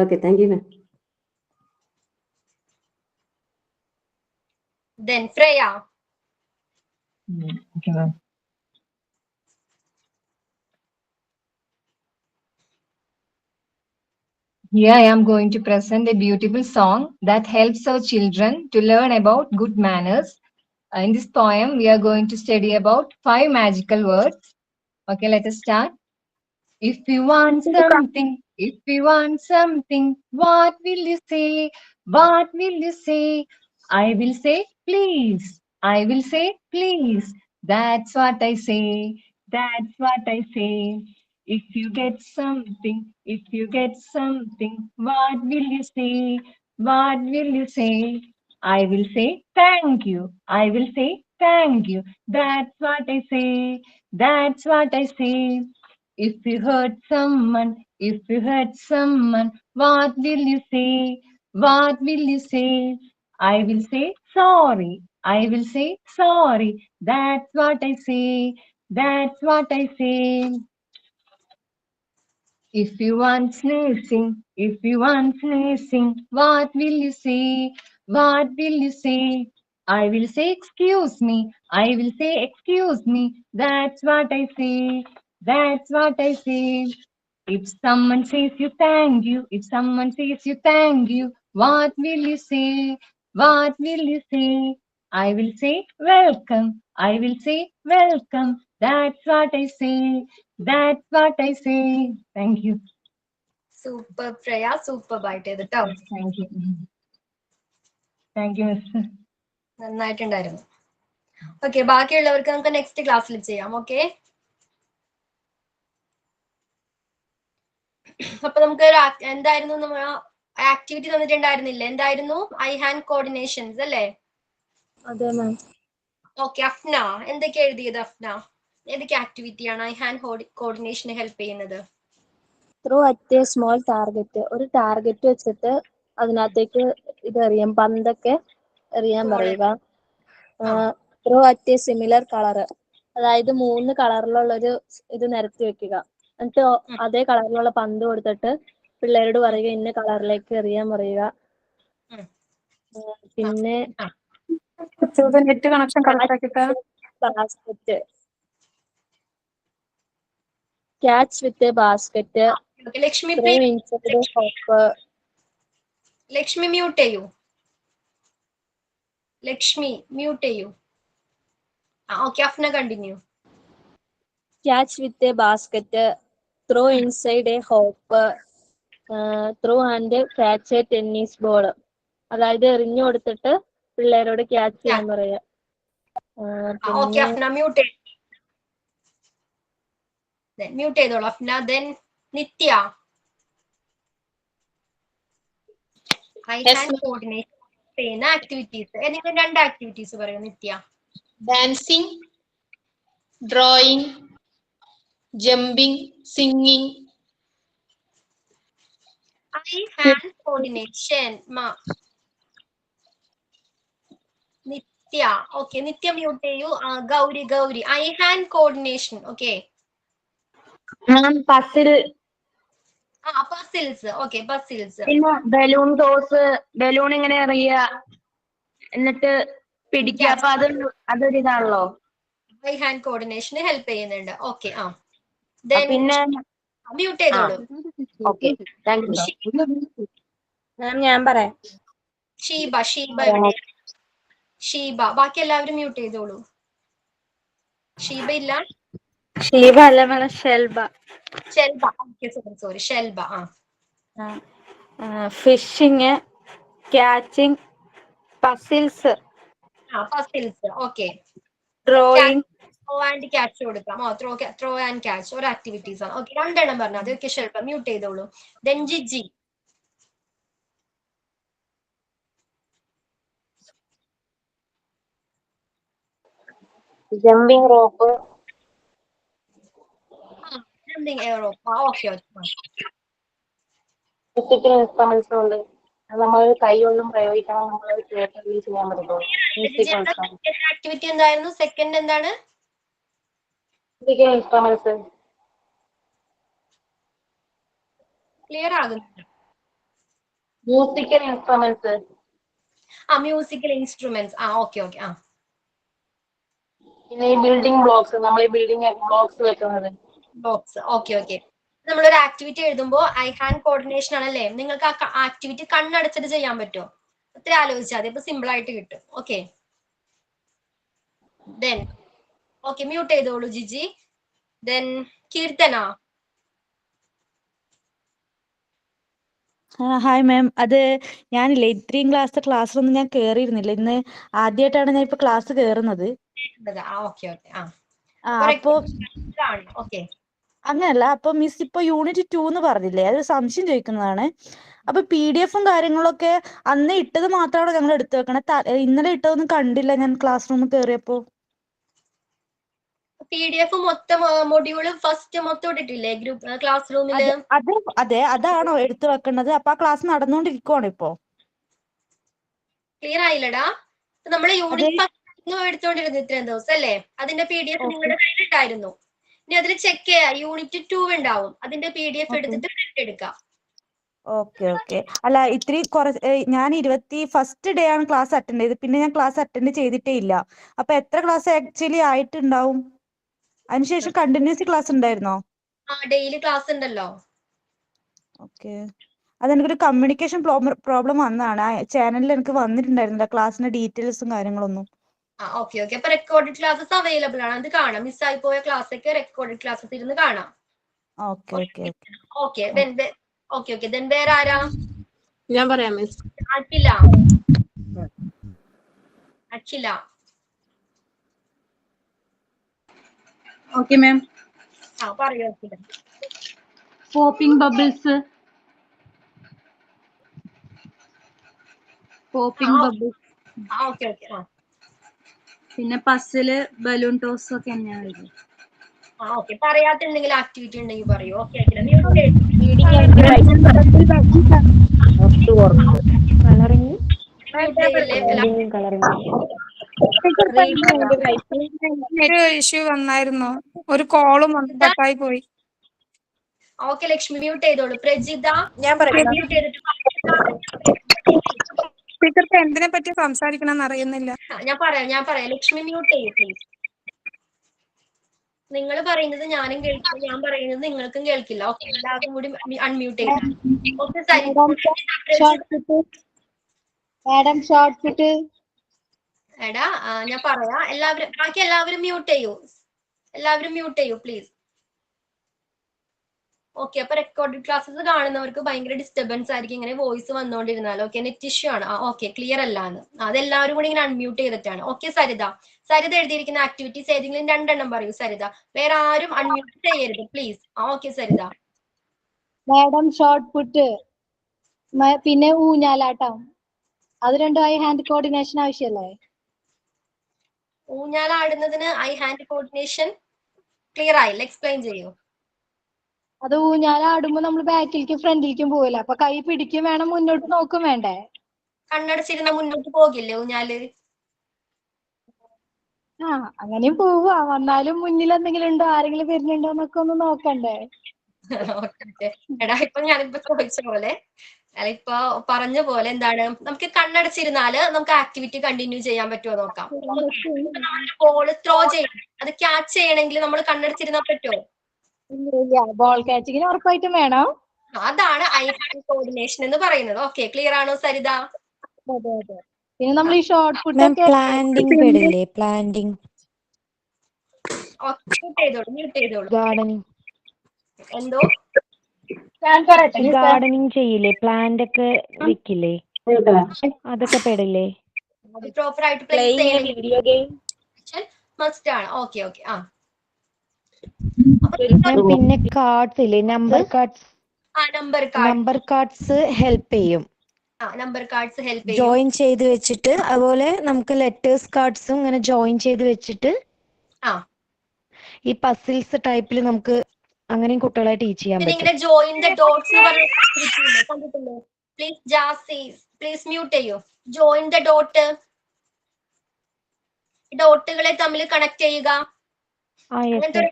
Okay, thank you, ma'am. Then Freya. Okay, ma'am. Here I am going to present a beautiful song that helps our children to learn about good manners. In this poem, we are going to study about 5 magical words. Okay, let us start. If you want something, what will you say? What will you say? I will say, please. I will say, please. That's what I say. That's what I say. If you get something, what will you say? What will you say? I will say, thank you. I will say, thank you. That's what I say. That's what I say. If you hurt someone, what will you say? What will you say? I will say sorry. I will say sorry. That's what I say. That's what I say. If you want sneezing, what will you say? What will you say? I will say excuse me. I will say excuse me. That's what I say. That's what I say. If someone says you thank you, what will you say? What will you say? I will say welcome. I will say welcome. That's what I say. That's what I say. Thank you. Super Freya, super ആയിട്ട് കേട്ടോ. Thank you. Thank you, Miss. നന്നായിട്ടുണ്ടായിരുന്നു. Okay, ബാക്കിയുള്ളവർക്ക് നമുക്ക് next ക്ലാസ്സിൽ ചെയ്യാം. Okay, അപ്പൊ നമുക്ക് എന്തായിരുന്നു നമ്മൾ ആക്ടിവിറ്റി തന്നിട്ടുണ്ടായിരുന്നില്ലേ? എന്തായിരുന്നു? ഐ ഹാൻഡ് കോർഡിനേഷൻസ് അല്ലേ? അതെ മാം. ഓക്കെ, അഫ്ന എന്തൊക്കെ എഴുതിയത്? അഫ്ന ഏതൊക്കെ ആക്ടിവിറ്റിയാണ് ഐ ഹാൻഡ് കോർഡിനേഷന് ഹെൽപ്പ് ചെയ്യുന്നത്? Throw at A small target. ഒരു ടാർഗറ്റ് വെച്ചിട്ട് അതിനകത്തേക്ക് ഇത് എറിയാം, പന്തൊക്കെ എറിയാൻ പറയുക. Throw at A similar colour, അതായത് 3 കളറിലുള്ളൊരു ഇത് നിരത്തി വെക്കുക. എന്നിട്ട് അതേ കളറിലുള്ള പന്ത് കൊടുത്തിട്ട് പിള്ളേരോട് പറയുക ഇന്ന കളറിലേക്ക് എറിയാൻ പറയുക. പിന്നെ net connection basket, catch with a basket. Lakshmi Lakshmi mute ചെയ്യൂ. ലക്ഷ്മി മ്യൂട്ട് ചെയ്യൂ. Okay, Afna continue. Catch with a basket, throw inside a hoop, throw and catch a tennis ball. അതായത് എറിഞ്ഞു കൊടുത്തിട്ട് പിള്ളേരോട് ക്യാച്ച് ചെയ്യാൻ പറയാ. ഓക്കെ, അഫ്ന മ്യൂട്ട് ചെയ്തോളൂ Afna. Then Nithya, eye hand coordination ചെയ്യുന്ന ആക്ടിവിറ്റീസ്. ഏതെങ്കിലും 2 ആക്ടിവിറ്റീസ് പറയൂ Nithya. Dancing, drawing, jumping, singing. Eye hand coordination. Nithya Nithya. Okay, Nithya mute ചെയ്യൂ. Gauri eye hand coordination. Okay, puzzle, puzzles. Okay, puzzles. പിന്നെ ബലൂൺ ടോസ്, ബലൂൺ ഇങ്ങനെ എറിയ എന്നിട്ട് പിടിക്കുക. അപ്പൊ അതൊരു ഇതാണല്ലോ, ഐ ഹാൻഡ് കോർഡിനേഷന് ഹെൽപ്പ് ചെയ്യുന്നുണ്ട്. ഓക്കെ, പിന്നെ മ്യൂട്ട് ചെയ്തോളൂ. Okay, thank you. ഞാൻ പറയാം. ഷീബ. ബാക്കി എല്ലാവരും മ്യൂട്ട് ചെയ്തോളൂ. ഷീബ ഇല്ല. ഷീബ അല്ല madam, Shelba. Okay, sorry Shelba. Fishing, catching, puzzles, puzzles. Okay, drawing, throw and catch കൊടുക്കാം. ത്രോ ആൻഡ് ക്യാച്ച് ഒരു ആക്ടിവിറ്റീസ് ആണ്. ഓക്കെ, 2 എണ്ണം പറഞ്ഞു. അതൊക്കെ ഷെൽബ മ്യൂട്ട് ചെയ്തോളൂ. Then Jiji. Jumping rope, jumping rope. Okay. Musical instruments ഉണ്ട്. നമ്മൾ കൈ ഒന്നും പ്രയോഗിക്കണം, നമ്മൾ തിയേറ്ററിൽ ചെയ്യാൻ പറ്റുള്ളൂ. Musical instruments. ആക്ടിവിറ്റി എന്തായിരുന്നു? സെക്കൻഡ് എന്താണ്? Musical instruments. ക്ലിയർ ആകുന്നില്ല. Musical instruments. Musical instruments. Okay. പിന്നെ ഈ ബിൽഡിംഗ് ബ്ലോക്സ്, നമ്മൾ ഈ ബിൽഡിംഗ് ബ്ലോക്സ് വെക്കുന്നത്. ഓക്കെ. നമ്മളൊരു ആക്ടിവിറ്റി എഴുതുമ്പോൾ ഐ ഹാൻഡ് കോർഡിനേഷൻ ആണല്ലേ. നിങ്ങൾക്ക് ആ ആക്ടിവിറ്റി കണ്ണടച്ചിട്ട് ചെയ്യാൻ പറ്റുമോ? അത്ര ആലോചിച്ചാൽ മതി. അപ്പൊ സിമ്പിൾ ആയിട്ട് കിട്ടും. ഓക്കെ, ദെൻ മ്യൂട്ട് ചെയ്തോളൂ Jiji. Then Keerthana. Hi ma'am. അത് ഞാനില്ലേ ഇത്രയും ക്ലാസ് റൂമിൽ ഞാൻ കേറിയിരുന്നില്ല. ഇന്ന് ആദ്യമായിട്ടാണ് ഞാൻ ഇപ്പൊ ക്ലാസ് കേറുന്നത്. ഓക്കെ. അങ്ങനല്ല, അപ്പൊ മിസ് ഇപ്പൊ യൂണിറ്റ് 2 എന്ന് പറഞ്ഞില്ലേ, അത് സംശയം ചോദിക്കുന്നതാണ്. അപ്പൊ PDF കാര്യങ്ങളൊക്കെ അന്ന് ഇട്ടത് മാത്രമാണോ ഞങ്ങൾ എടുത്തു വെക്കണേ? ഇന്നലെ ഇട്ടതൊന്നും കണ്ടില്ല ഞാൻ ക്ലാസ് റൂമിൽ കേറിയപ്പോ. PDF മൊത്തം മൊഡ്യൂള് ഫസ്റ്റ് മൊത്തം ഇട്ടിട്ടില്ലേ ഗ്രൂപ്പ് ക്ലാസ് റൂമില്? അതെ, അതാണോ എടുത്തു വെക്കേണ്ടത്? അപ്പൊ ആ ക്ലാസ് നടന്നുകൊണ്ടിരിക്കുവാണ് ഇപ്പോ. ക്ലിയർ ആയില്ലടാ. നമ്മള് യൂണിറ്റ് ഫസ്റ്റ് എടുത്തോണ്ടിരുന്നു ഇത്രയും ദിവസം അല്ലേ? അതിന്റെ PDF നിങ്ങളുടെ കയ്യിലുണ്ടായിരുന്നു. ഇനി അതിൽ ചെക്ക് ചെയ്യാം. യൂണിറ്റ് 2 ഉണ്ടാവും. അതിന്റെ PDF എടുത്തിട്ട് പ്രിന്റ് എടുക്കാം. ഓക്കെ. അല്ല, ഞാൻ 21st ഡേ ആണ് ക്ലാസ് അറ്റൻഡ് ചെയ്തത്. പിന്നെ ഞാൻ ക്ലാസ് അറ്റൻഡ് ചെയ്തിട്ടേ ഇല്ല. അപ്പൊ എത്ര ക്ലാസ് ആക്ച്വലി ആയിട്ടുണ്ടാവും? അതിനുശേഷം കണ്ടിന്യൂസ് ക്ലാസ് ഉണ്ടായിരുന്നോ? ഡെയിലി ക്ലാസ് ഉണ്ടല്ലോ. ഓക്കെ. അതെനിക്കൊരു കമ്മ്യൂണിക്കേഷൻ പ്രോബ്ലം വന്നതാണ്. ചാനലിൽ എനിക്ക് വന്നിട്ടുണ്ടായിരുന്നില്ല ക്ലാസ്സിന്റെ ഡീറ്റെയിൽസും കാര്യങ്ങളൊന്നും. ഓക്കെ. അപ്പൊ റെക്കോർഡഡ് ക്ലാസ്സസ് അവൈലബിൾ ആണ്. അത് കാണാം. മിസ്സായി പോയ ക്ലാസ് ഒക്കെ റെക്കോർഡഡ് ക്ലാസ്സസ് ഇരുന്ന് കാണാം. ഓക്കെ. ദെൻ വേറെ ആരാ? ഞാൻ പറയാം മിസ്. അഖില. Okay ma'am. പറയൂ അഖില. Popping bubbles. ഓക്കെ. പിന്നെ പസില്, ബലൂൺ ടോസ് ഒക്കെ തന്നെയാണ്. ഓക്കെ. പറയാത്ത എന്തെങ്കിലും ആക്ടിവിറ്റി ഉണ്ടെങ്കിൽ പറയൂ. ഓക്കെ. ഇഷ്യൂ വന്നായിരുന്നു. ഒരു കോളും കട്ടായി പോയി. ഓക്കെ ലക്ഷ്മി മ്യൂട്ട് ചെയ്തോളൂ. പ്രജിത. ഞാൻ സ്പീക്കർക്ക് എന്തിനെ പറ്റി സംസാരിക്കണം അറിയുന്നില്ല. ഞാൻ പറയാം. ലക്ഷ്മി മ്യൂട്ട് ചെയ്യൂ പ്ലീസ്. നിങ്ങൾ പറയുന്നത് ഞാനും കേൾക്കില്ല, ഞാൻ പറയുന്നത് നിങ്ങൾക്കും കേൾക്കില്ല. ഓക്കെ, എല്ലാവർക്കും കൂടി അൺമ്യൂട്ട് ചെയ്യും. എടാ ഞാൻ പറയാ. ബാക്കി എല്ലാവരും മ്യൂട്ട് ചെയ്യൂ പ്ലീസ്. ഓക്കെ. അപ്പൊ റെക്കോർഡഡ് ക്ലാസ്സസ് കാണുന്നവർക്ക് ഭയങ്കര ഡിസ്റ്റർബൻസ് ആയിരിക്കും ഇങ്ങനെ വോയിസ് വന്നുകൊണ്ടിരുന്നാൽ. ഓക്കെ, നെറ്റ് ഇഷ്യൂ ആണ്. ഓക്കെ, ക്ലിയർ അല്ലാന്ന്. അതെല്ലാവരും കൂടി ഇങ്ങനെ അൺമ്യൂട്ട് ചെയ്തിട്ടാണ്. ഓക്കെ, സരിത എഴുതിയിരിക്കുന്ന ആക്ടിവിറ്റീസ് ഏതെങ്കിലും 2 എണ്ണം പറയൂ സരിത. വേറെ ആരും അൺമ്യൂട്ട് ചെയ്യരുത് please. Okay Saritha. Madam shot put, പിന്നെ ഊഞ്ഞാലാട്ടം. അത് രണ്ടും ഐ ഹാൻഡ് കോർഡിനേഷൻ ആവശ്യമല്ലേ? ഊഞ്ഞാലാടുന്നതിന് ഐ ഹാൻഡ് കോർഡിനേഷൻ ക്ലിയർ ആയില്ല. എക്സ്പ്ലെയിൻ ചെയ്യൂ. അത് ഊഞ്ഞാലാടുമ്പോ നമ്മൾ ബാക്കിലേക്കും ഫ്രണ്ടിലേക്കും പോവില്ല. അപ്പൊ കൈ പിടിക്കും വേണം, മുന്നോട്ട് നോക്കും വേണ്ടേ? കണ്ണടച്ചിരുന്ന മുന്നോട്ട് പോകില്ലേ ഊഞ്ഞാല്? ആ അങ്ങനെയും പോവാ. വന്നാലും മുന്നിൽ എന്തെങ്കിലും ഉണ്ടോ, ആരെങ്കിലും വരുന്നുണ്ടോ എന്നൊക്കെ ഒന്ന് നോക്കണ്ടേ. ഓക്കെ. എടാ ഇപ്പൊ ഞാനിപ്പോ ചോദിച്ച പോലെ ഇപ്പൊ പറഞ്ഞ പോലെ എന്താണ്, നമുക്ക് കണ്ണടച്ചിരുന്നാല് നമുക്ക് ആക്ടിവിറ്റി കണ്ടിന്യൂ ചെയ്യാൻ പറ്റുമോ നോക്കാം. ബോൾ ത്രോ ചെയ്യണം, അത് ക്യാച്ച് ചെയ്യണമെങ്കിൽ നമ്മൾ കണ്ണടച്ചിരുന്നാൽ പറ്റുമോ? ഇല്ല, ബോൾ കാച്ചിങ്ങിന് ഉറപ്പായിട്ടും വേണം. അതാണ് ഐ ഹാൻഡ് കോർഡിനേഷൻ എന്ന് പറയുന്നത്. ഓക്കെ, ക്ലിയർ ആണോ സരിത? അതെ അതെ. പിന്നെ നമ്മൾ ഈ ഷോർട്ട് പുട്ട് മാം ഒക്കെ പ്ലാന്റിംഗ് പെടില്ലേ? പ്ലാന്റിംഗ്, മ്യൂട്ട് ചെയ്തോളൂ. ഗാർഡനിങ്, എന്തോ ഗാർഡനിങ് ചെയ്യില്ലേ? പ്ലാന്റ് ഒക്കെ വെക്കില്ലേ? അതൊക്കെ പെടില്ലേ? പ്രോപ്പർ ആയിട്ട് പ്ലേസ് ചെയ്യണമെങ്കിൽ മസ്റ്റ് ആണ്. Okay okay. ആ പിന്നെ കാർഡ്സ് ഇല്ലേ? Number cards, number cards help ചെയ്യും. നമ്പർ കാർഡ്സ് ഹെൽപ്പ് ചെയ്യും. ജോയിൻ ചെയ്ത് വെച്ചിട്ട്, അതുപോലെ നമുക്ക് ലെറ്റേഴ്സ് കാർഡ്സും ഇങ്ങനെ ജോയിൻ ചെയ്ത് വെച്ചിട്ട് ഈ പസിൽസ് ടൈപ്പിൽ നമുക്ക് അങ്ങനെയും കുട്ടികളെ ടീച്ച് ചെയ്യാൻ പിന്നെ പറ്റും. ഇങ്ങനെ ജോയിൻ ദ ഡോട്ട്സ് എന്ന് പറഞ്ഞ കണ്ടിട്ടില്ലേ? പ്ലീസ് ജാസി പ്ലീസ് മ്യൂട്ട് ചെയ്യൂ. ജോയിൻ ദ ഡോട്ട്, ഡോട്ടുകളെ തമ്മിൽ കണക്ട് ചെയ്യുക. അങ്ങനത്തെ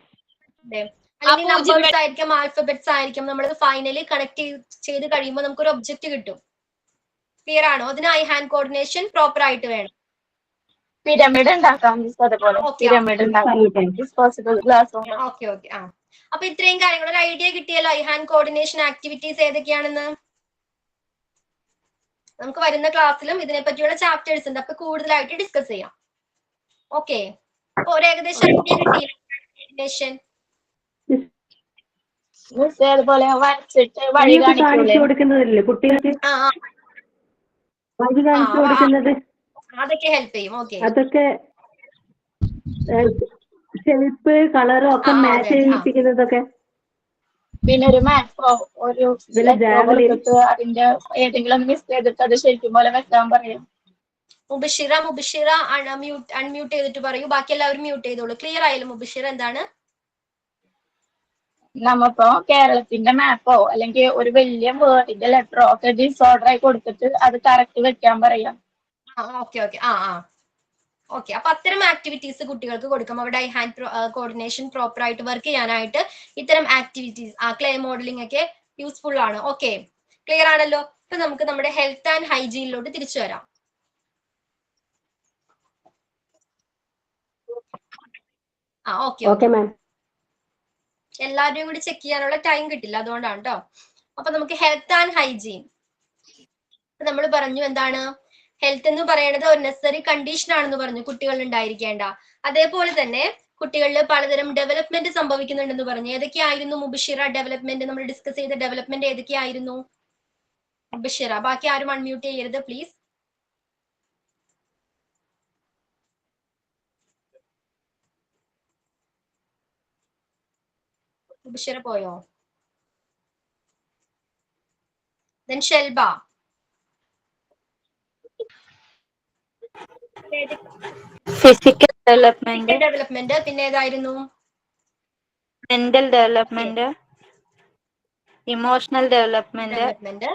അല്ലെങ്കിൽ നമ്പേഴ്സ് ആയിരിക്കും, ആൽഫബറ്റ്സ് ആയിരിക്കും. നമ്മൾ ഫൈനലി കണക്ട് ചെയ്ത് കഴിയുമ്പോൾ നമുക്കൊരു ഒബ്ജക്റ്റ് കിട്ടും. ക്ലിയർ ആണോ? അതിന് ഐ ഹാൻഡ് കോർഡിനേഷൻ പ്രോപ്പർ ആയിട്ട് വേണം. പിരമിഡ് ഉണ്ടാക്കാം. അതുപോലെ പിരമിഡ് ഓക്കെ ഓക്കെ. ആ അപ്പൊ ഇത്രയും കാര്യങ്ങൾ ഒരു ഐഡിയ കിട്ടിയല്ലോ ഐ ഹാൻഡ് കോർഡിനേഷൻ ആക്ടിവിറ്റീസ് ഏതൊക്കെയാണെന്ന്. നമുക്ക് വരുന്ന ക്ലാസ്സിലും ഇതിനെ പറ്റിയുള്ള ചാപ്റ്റേഴ്സ് ഉണ്ട്, അപ്പൊ കൂടുതലായിട്ട് ഡിസ്കസ് ചെയ്യാം. ഓക്കെ, അപ്പൊ ഒരു ഏകദേശം ഐഡിയ കിട്ടിയില്ലേ? അതുപോലെ വരച്ചിട്ട് വഴി കാണിച്ചു കൊടുക്കുന്നതല്ലേ കുട്ടികൾക്ക്? വഴി കാണിച്ചു കൊടുക്കുന്നത് അതൊക്കെ ഹെൽപ്പ് ചെയ്യും. ഓക്കെ, അതൊക്കെ ഷേപ്പ് കളറും ഒക്കെ മാച്ച് ചെയ്യിപ്പിക്കുന്നതൊക്കെ. പിന്നെ ഒരു മാപ്പോ ഒരു അതിന്റെ ഏതെങ്കിലും മിസ് ചെയ്തിട്ട് അത് ശരിക്കും പോലെ വെക്കാൻ പറയും. മുബഷിറ അൺമ്യൂട്ട് ചെയ്തിട്ട് പറയൂ. ബാക്കി എല്ലാവരും മ്യൂട്ട് ചെയ്തോളൂ. ക്ലിയർ ആയാലും മുബഷിറ എന്താണ്? നമ്മപ്പോ കേരളത്തിന്റെ മാപ്പോ അല്ലെങ്കിൽ ഒരു വലിയ വേർഡിന്റെ ലെറ്ററോ ഒക്കെ ഡിസോർഡർ ആയി കൊടുത്തിട്ട് അത് കറക്റ്റ് വെക്കാൻ പറയാം. Okay okay. ഓക്കെ, അപ്പൊ അത്തരം ആക്ടിവിറ്റീസ് കുട്ടികൾക്ക് കൊടുക്കാം. അവിടെ ഐ ഹാൻഡ് കോർഡിനേഷൻ പ്രോപ്പർ ആയിട്ട് വർക്ക് ചെയ്യാനായിട്ട് ഇത്തരം ആക്ടിവിറ്റീസ് ക്ലേ മോഡലിംഗ് ഒക്കെ യൂസ്ഫുൾ ആണ്. ഓക്കെ, ക്ലിയർ ആണല്ലോ? ഇപ്പൊ നമുക്ക് നമ്മുടെ ഹെൽത്ത് ആൻഡ് ഹൈജീനിലോട്ട് തിരിച്ചു വരാം. Okay ma'am. എല്ലാവരുടെയും കൂടി ചെക്ക് ചെയ്യാനുള്ള ടൈം കിട്ടില്ല, അതുകൊണ്ടാണ് കേട്ടോ. അപ്പൊ നമുക്ക് ഹെൽത്ത് ആൻഡ് ഹൈജീൻ നമ്മൾ പറഞ്ഞു എന്താണ്? ഹെൽത്ത് എന്ന് പറയുന്നത് ഒരു നെസസറി കണ്ടീഷൻ ആണെന്ന് പറഞ്ഞു, കുട്ടികളിൽ ഉണ്ടായിരിക്കേണ്ട. അതേപോലെ തന്നെ കുട്ടികളിൽ പലതരം ഡെവലപ്മെന്റ് സംഭവിക്കുന്നുണ്ടെന്ന് പറഞ്ഞു. ഏതൊക്കെയായിരുന്നു മുബഷിറ ഡെവലപ്മെന്റ്? നമ്മൾ ഡിസ്കസ് ചെയ്ത ഡെവലപ്മെന്റ് ഏതൊക്കെയായിരുന്നു മുബഷിറ? ബാക്കി ആരും അൺമ്യൂട്ട് ചെയ്യരുത് പ്ലീസ്. മുബഷിറ പോയോ? Then ഷെൽബ. ഫിസിക്കൽ ഡെവലപ്മെന്റ്, പിന്നെ ഏതായിരുന്നു? Mental development, emotional development,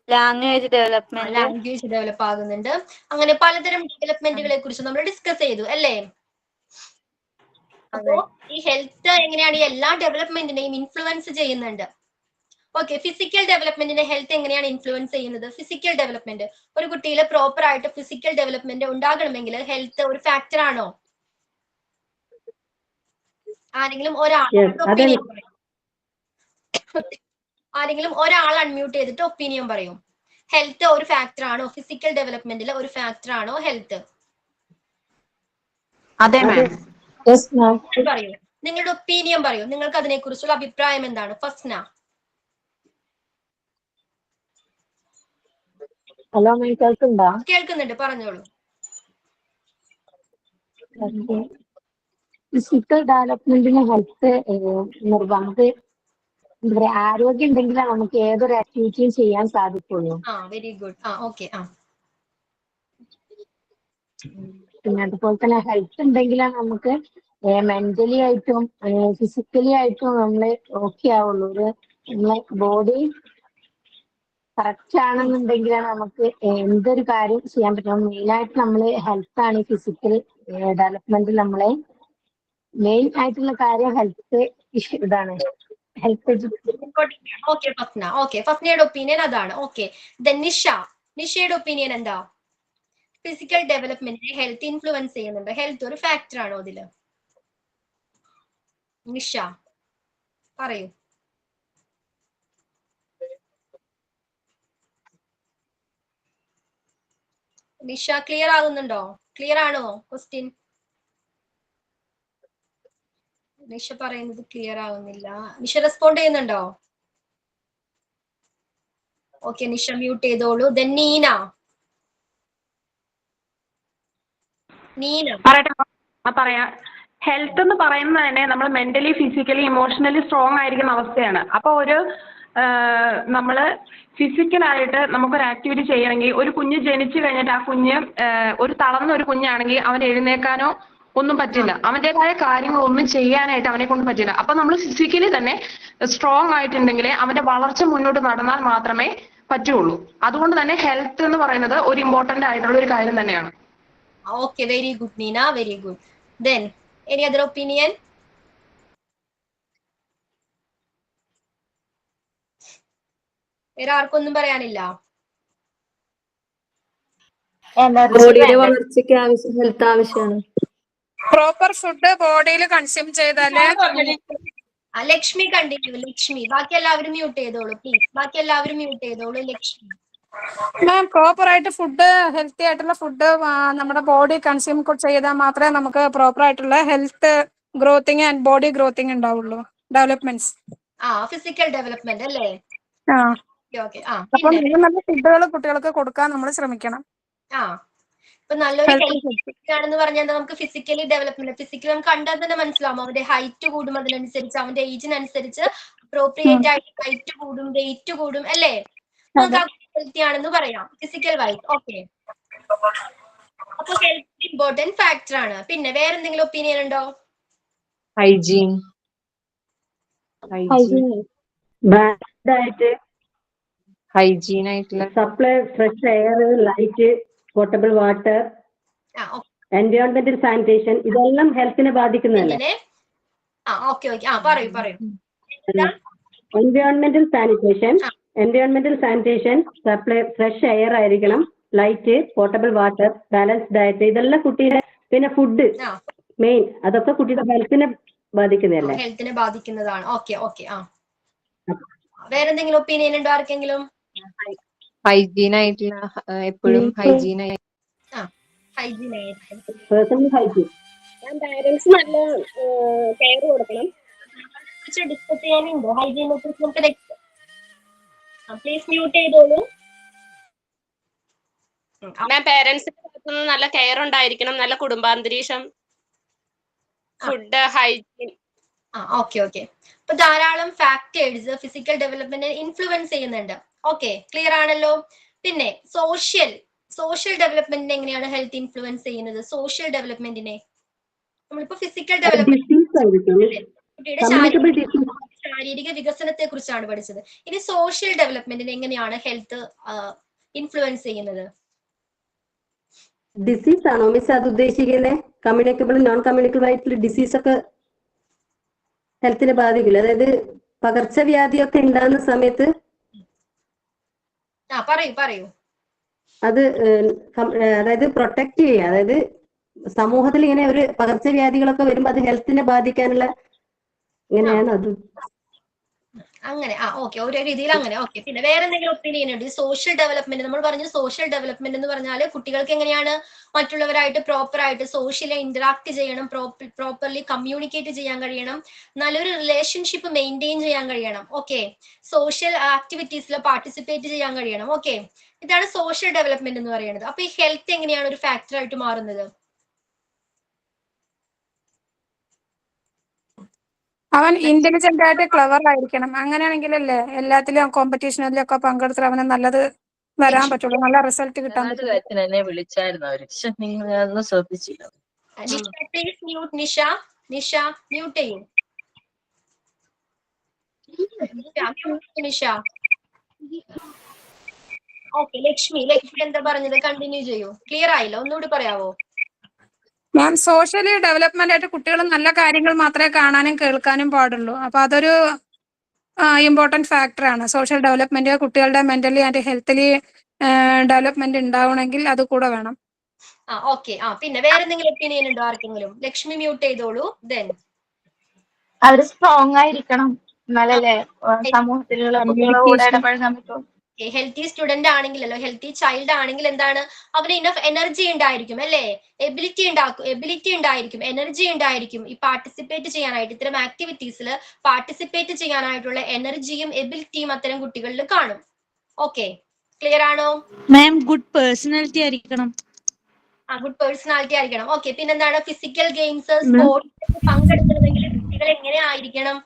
language develop ആകുന്നുണ്ട്. അങ്ങനെ പലതരം ഡെവലപ്മെന്റുകളെ കുറിച്ച് നമ്മൾ ഡിസ്കസ് ചെയ്തു അല്ലേ? അപ്പോ ഈ ഹെൽത്ത് എങ്ങനെയാണ് ഈ എല്ലാ ഡെവലപ്മെന്റിനെയും ഇൻഫ്ലുവൻസ് ചെയ്യുന്നുണ്ട്. ഓക്കെ, ഫിസിക്കൽ ഡെവലപ്മെന്റിനെ ഹെൽത്ത് എങ്ങനെയാണ് ഇൻഫ്ലുവൻസ് ചെയ്യുന്നത്? ഫിസിക്കൽ ഡെവലപ്മെന്റ്, ഒരു കുട്ടിയിൽ പ്രോപ്പർ ആയിട്ട് ഫിസിക്കൽ ഡെവലപ്മെന്റ് ഉണ്ടാകണമെങ്കിൽ ഹെൽത്ത് ഒരു ഫാക്ടർ ആണോ? ആരെങ്കിലും ഒരാൾ അൺമ്യൂട്ട് ചെയ്തിട്ട് ഒപ്പീനിയൻ പറയും. ഹെൽത്ത് ഒരു ഫാക്ടർ ആണോ? ഫിസിക്കൽ ഡെവലപ്മെന്റിലെ ഒരു ഫാക്ടർ ആണോ ഹെൽത്ത്? അതെ മാം. പറയൂ, നിങ്ങളുടെ ഒപ്പീനിയൻ പറയൂ. നിങ്ങൾക്ക് അതിനെ കുറിച്ചുള്ള അഭിപ്രായം എന്താണ്? ഫസ്ന. ഹലോ മാം, കേൾക്കുന്നുണ്ടോ? കേൾക്കുന്നുണ്ട്, പറഞ്ഞോളൂ. ഫിസിക്കൽ ഡെവലപ്മെന്റിന് ഹെൽത്ത് നമുക്ക് എന്താ പറയാ, ആരോഗ്യം ഉണ്ടെങ്കിലാണ് നമുക്ക് ഏതൊരു ആക്ടിവിറ്റിയും ചെയ്യാൻ സാധിക്കുള്ളൂ. Very good. ഓക്കെ. പിന്നെ അതുപോലെ തന്നെ ഹെൽത്ത് ഉണ്ടെങ്കിലാണ് നമുക്ക് മെന്റലി ആയിട്ടും ഫിസിക്കലി ആയിട്ടും നമ്മള് ഓക്കെ ആവുള്ളൂ. നമ്മളെ ബോഡി കറക്റ്റ് ആണെന്നുണ്ടെങ്കിലാണ് നമുക്ക് എന്തൊരു കാര്യം ചെയ്യാൻ പറ്റും. മെയിനായിട്ട് നമ്മൾ ഹെൽത്ത് ആണ് ഫിസിക്കൽ ഡെവലപ്മെന്റിൽ നമ്മളെ മെയിൻ ആയിട്ടുള്ള കാര്യം ഹെൽത്ത് ഇതാണ് health education. Okay Fasna, okay ഫസ്നയുടെ ഒപ്പീനിയൻ അതാണ്. ഓക്കെ നിഷയുടെ ഒപ്പീനിയൻ എന്താ? ഫിസിക്കൽ ഡെവലപ്മെന്റിനെ ഹെൽത്ത് ഇൻഫ്ലുവൻസ് ചെയ്യുന്നുണ്ട്. ഹെൽത്ത് ഒരു ഫാക്ടർ ആണോ അതില്? നിഷ പറയൂ. നിഷ ക്ലിയർ ആകുന്നുണ്ടോ? ക്ലിയർ ആണോ ക്വസ്റ്റ്യൻ? നിഷ പറയുന്നത് ക്ലിയർ ആവുന്നില്ല. നിഷ റെസ്പോണ്ട് ചെയ്യുന്നുണ്ടോ? ഓക്കെ നിഷ മ്യൂട്ട് ചെയ്തോളൂ. ദെൻ നീന പറയാ. ഹെൽത്ത് എന്ന് പറയുന്നത് തന്നെ നമ്മൾ മെന്റലി ഫിസിക്കലി ഇമോഷണലി സ്ട്രോങ് ആയിരിക്കുന്ന അവസ്ഥയാണ്. അപ്പൊ ഒരു നമ്മള് ഫിസിക്കലായിട്ട് നമുക്കൊരു ആക്ടിവിറ്റി ചെയ്യണമെങ്കിൽ ഒരു കുഞ്ഞ് ജനിച്ചു കഴിഞ്ഞിട്ട് ആ കുഞ്ഞ് ഒരു തളർന്ന ഒരു കുഞ്ഞാണെങ്കിൽ അവൻ എഴുന്നേക്കാനോ ഒന്നും പറ്റില്ല. അവൻ്റെതായ കാര്യങ്ങളൊന്നും ചെയ്യാനായിട്ട് അവനെ കൊണ്ട് പറ്റില്ല. അപ്പൊ നമ്മൾ ഫിസിക്കലി തന്നെ സ്ട്രോങ് ആയിട്ടുണ്ടെങ്കിൽ അവന്റെ വളർച്ച മുന്നോട്ട് നടന്നാൽ മാത്രമേ പറ്റുള്ളൂ. അതുകൊണ്ട് തന്നെ ഹെൽത്ത് എന്ന് പറയുന്നത് ഒരു ഇമ്പോർട്ടന്റ് ആയിട്ടുള്ള ഒരു കാര്യം തന്നെയാണ്. Okay very good Neena, very good. Then any other opinion? വേറെ ആർക്കൊന്നും പറയാനില്ല? ബോഡിയുടെ വളർച്ചയ്ക്ക് ആവശ്യം ഹെൽത്ത് ആവശ്യമാണ്. പ്രോപ്പർ ഫുഡ് ബോഡിയിൽ കൺസ്യൂം ചെയ്താലേ. ലക്ഷ്മി കണ്ടിന്യൂ. ലക്ഷ്മി, ബാക്കി എല്ലാവരും മ്യൂട്ട് ചെയ്തോളൂ പ്ലീസ്. ബാക്കി എല്ലാവരും മ്യൂട്ട് ചെയ്തോളൂ. ലക്ഷ്മി മാം പ്രോപ്പർ ആയിട്ട് ഫുഡ്, ഹെൽത്തി ആയിട്ടുള്ള ഫുഡ് നമ്മുടെ ബോഡി കൺസ്യൂം ചെയ്താൽ മാത്രമേ നമുക്ക് പ്രോപ്പർ ആയിട്ടുള്ള ഹെൽത്ത് ഗ്രോത്തിങ് ആൻഡ് ബോഡി ഗ്രോത്തിങ് ഉണ്ടാവുള്ളൂ. ഡെവലപ്മെന്റ്സ് ഫിസിക്കൽ ഡെവലപ്മെന്റ് അല്ലേ? ഓക്കെ. അപ്പൊ നല്ല ഫുഡുകൾ കുട്ടികൾക്ക് കൊടുക്കാൻ നമ്മൾ ശ്രമിക്കണം. ഇപ്പൊ നല്ലൊരു ഹെൽത്ത് ആണെന്ന് പറഞ്ഞാൽ നമുക്ക് ഫിസിക്കലി ഡെവലപ്മെന്റ്, ഫിസിക്കലി നമുക്ക് കണ്ടാൽ തന്നെ മനസ്സിലാവും. അവന്റെ ഹൈറ്റ് കൂടും, അതിനനുസരിച്ച് അവന്റെ ഏജിനനുസരിച്ച് അപ്രോപ്രിയേറ്റ് ആയിട്ട് ഹൈറ്റ് കൂടും, വെയിറ്റ് കൂടും അല്ലേ? നമുക്ക് ഹെൽത്തി ആണെന്ന് പറയാം ഫിസിക്കൽ വൈസ്. ഓക്കെ, അപ്പൊ ഹെൽത്ത് ഇമ്പോർട്ടന്റ് ഫാക്ടർ ആണ്. പിന്നെ വേറെ എന്തെങ്കിലും ഒപ്പീനിയൻ ഉണ്ടോ? ഹൈജീൻ ആയിട്ടുള്ള supply fresh air, light, portable water, എൻവയോൺമെന്റൽ സാനിറ്റേഷൻ, ഇതെല്ലാം ഹെൽത്തിനെ ബാധിക്കുന്നതല്ലേ? എൻവയോൺമെന്റൽ സാനിറ്റേഷൻ, സപ്ലൈ ഫ്രഷ് എയർ ആയിരിക്കണം, light, portable water, balance diet, ഇതെല്ലാം കുട്ടിയുടെ, പിന്നെ ഫുഡ് മെയിൻ, അതൊക്കെ കുട്ടിയുടെ ഹെൽത്തിനെ ബാധിക്കുന്നതല്ലേ? ഹെൽത്തിനെ ബാധിക്കുന്നതാണ്. Okay okay. വേറെന്തെങ്കിലും ഒപ്പീനിയൻ ഉണ്ടോ ആർക്കെങ്കിലും? ഹൈജീൻ ആയിട്ടുള്ള എപ്പോഴും ഹൈജീൻ പാരന്റ്സ് നല്ല കെയർ കൊടുക്കണം. ഡിസ്കസ് ചെയ്യാനുണ്ടോ ഹൈജീനെ കുറിച്ച്? നമുക്ക് നെക്സ്റ്റ് പ്ലീസ് മ്യൂട്ട് ചെയ്തോളൂ. പാരന്റ്സിന്റെ ഭാഗത്തുനിന്ന് നല്ല കെയർ ഉണ്ടായിരിക്കണം, നല്ല കുടുംബാന്തരീക്ഷം, ഫുഡ്, ഹൈജീൻ. Okay okay. അപ്പൊ ധാരാളം ഫാക്ടേഴ്സ് ഫിസിക്കൽ ഡെവലപ്മെന്റിനെ ഇൻഫ്ലുവൻസ് ചെയ്യുന്നുണ്ട്. ഓക്കെ, ക്ലിയർ ആണല്ലോ. പിന്നെ സോഷ്യൽ ഡെവലപ്മെന്റിനെ എങ്ങനെയാണ് ഹെൽത്ത് ഇൻഫ്ലുവൻസ് ചെയ്യുന്നത്? സോഷ്യൽ ഡെവലപ്മെന്റിനെ നമ്മളിപ്പോ ഫിസിക്കൽ ഡെവലപ്മെന്റ് കുട്ടിയുടെ ശാരീരിക വികസനത്തെ കുറിച്ചാണ് പഠിച്ചത്. ഇനി സോഷ്യൽ ഡെവലപ്മെന്റിനെ എങ്ങനെയാണ് ഹെൽത്ത് ഇൻഫ്ലുവൻസ് ചെയ്യുന്നത്? ഡിസീസ് ആണോ മിസ് അത് ഉദ്ദേശിക്കുന്നത്? കമ്മ്യൂണിക്കബിൾ നോൺ കമ്മ്യൂണിക്കബിൾ ആയിട്ടുള്ള ഡിസീസ് ഒക്കെ ഹെൽത്തിനെ ബാധിക്കില്ല? അതായത് പകർച്ചവ്യാധിയൊക്കെ ഉണ്ടാകുന്ന സമയത്ത് പറയൂ. അത് അതായത് പ്രൊട്ടക്ട് ചെയ്യുക, അതായത് സമൂഹത്തിൽ ഇങ്ങനെ ഒരു പകർച്ചവ്യാധികളൊക്കെ വരുമ്പോൾ അത് ഹെൽത്തിനെ ബാധിക്കാനുള്ള എങ്ങനെയാണ് അത്? അങ്ങനെ ഓക്കെ, ഓരോ രീതിയിൽ അങ്ങനെ. ഓക്കെ, പിന്നെ വേറെ എന്തെങ്കിലും ഒപ്പീനിയൻ ഉണ്ട്? സോഷ്യൽ ഡെവലപ്മെന്റ് നമ്മൾ പറഞ്ഞു. സോഷ്യൽ ഡെവലപ്മെന്റ് എന്ന് പറഞ്ഞാൽ കുട്ടികൾക്ക് എങ്ങനെയാണ് മറ്റുള്ളവരായിട്ട് പ്രോപ്പർ ആയിട്ട് സോഷ്യലി ഇന്ററാക്ട് ചെയ്യണം, പ്രോപ്പർലി കമ്മ്യൂണിക്കേറ്റ് ചെയ്യാൻ കഴിയണം, നല്ലൊരു റിലേഷൻഷിപ്പ് മെയിൻറ്റെയിൻ ചെയ്യാൻ കഴിയണം. ഓക്കെ, സോഷ്യൽ ആക്ടിവിറ്റീസിൽ പാർട്ടിസിപ്പേറ്റ് ചെയ്യാൻ കഴിയണം. ഓക്കെ, ഇതാണ് സോഷ്യൽ ഡെവലപ്മെന്റ് എന്ന് പറയുന്നത്. അപ്പൊ ഈ ഹെൽത്ത് എങ്ങനെയാണ് ഒരു ഫാക്ടർ ആയിട്ട് മാറുന്നത്? അവൻ ഇന്റലിജന്റ് ആയിട്ട് ക്ലവർ ആയിരിക്കണം. അങ്ങനെയാണെങ്കിലല്ലേ എല്ലാത്തിലും കോമ്പറ്റീഷനിലൊക്കെ പങ്കെടുത്തിട്ട് അവന് നല്ലത് വരാൻ പറ്റുള്ളൂ, നല്ല റിസൾട്ട് കിട്ടാൻ പറ്റുള്ളൂ. എന്നെ വിളിച്ചായിരുന്നു അവര്, നിങ്ങൾ ശ്രദ്ധിച്ചില്ല. നിഷ മ്യൂട്ട് ചെയ്യും. നിഷ ഓക്കെ, ലക്ഷ്മി എന്താ പറഞ്ഞത്? കണ്ടിന്യൂ ചെയ്യൂ. ക്ലിയർ ആയില്ല, ഒന്നുകൂടി പറയാവോ? മാം, സോഷ്യലി ഡെവലപ്മെന്റ് ആയിട്ട് കുട്ടികൾ നല്ല കാര്യങ്ങൾ മാത്രമേ കാണാനും കേൾക്കാനും പാടുള്ളൂ. അപ്പൊ അതൊരു ഇമ്പോർട്ടന്റ് ഫാക്ടറാണ്. സോഷ്യൽ ഡെവലപ്മെന്റ് കുട്ടികളുടെ മെന്റലി ആൻഡ് ഹെൽത്തലി ഡെവലപ്മെന്റ് ഉണ്ടാവണമെങ്കിൽ അത് കൂടെ വേണം. ഓക്കെ. പിന്നെ വേറെ എന്തെങ്കിലും ഒപ്പീനിയൻ ഉണ്ടോ ആർക്കെങ്കിലും? ലക്ഷ്മി മ്യൂട്ട് ചെയ്തോളൂ. ദെൻ അവർ സ്ട്രോങ് ആയിരിക്കണം, എന്നാലല്ലേ സമൂഹത്തിലുള്ള കുട്ടികളുടെ കൂടെ ഇടപഴകാൻ പറ്റും. ഹെൽത്തി സ്റ്റുഡന്റ് ആണെങ്കിലല്ലോ, ഹെൽത്തി ചൈൽഡ് ആണെങ്കിൽ എന്താണ്, അവന് ഇനഫ് എനർജി ഉണ്ടായിരിക്കും അല്ലേ, എബിലിറ്റി ഉണ്ടായിരിക്കും, എനർജി ഉണ്ടായിരിക്കും ഈ പാർട്ടിസിപ്പേറ്റ് ചെയ്യാനായിട്ട്, ഇത്തരം ആക്ടിവിറ്റീസിൽ പാർട്ടിസിപ്പേറ്റ് ചെയ്യാനായിട്ടുള്ള എനർജിയും എബിലിറ്റിയും അത്തരം കുട്ടികളിൽ കാണും. ഓക്കെ, ക്ലിയർ ആണോ മാം? ഗുഡ് പേഴ്സണാലിറ്റി ആയിരിക്കണം. ഗുഡ് പേഴ്സണാലിറ്റി ആയിരിക്കണം. ഓക്കെ, പിന്നെന്താണ്? ഫിസിക്കൽ ഗെയിംസ്, സ്പോർട്സ് പങ്കെടുക്കണമെങ്കിൽ കുട്ടികൾ എങ്ങനെ ആയിരിക്കണം?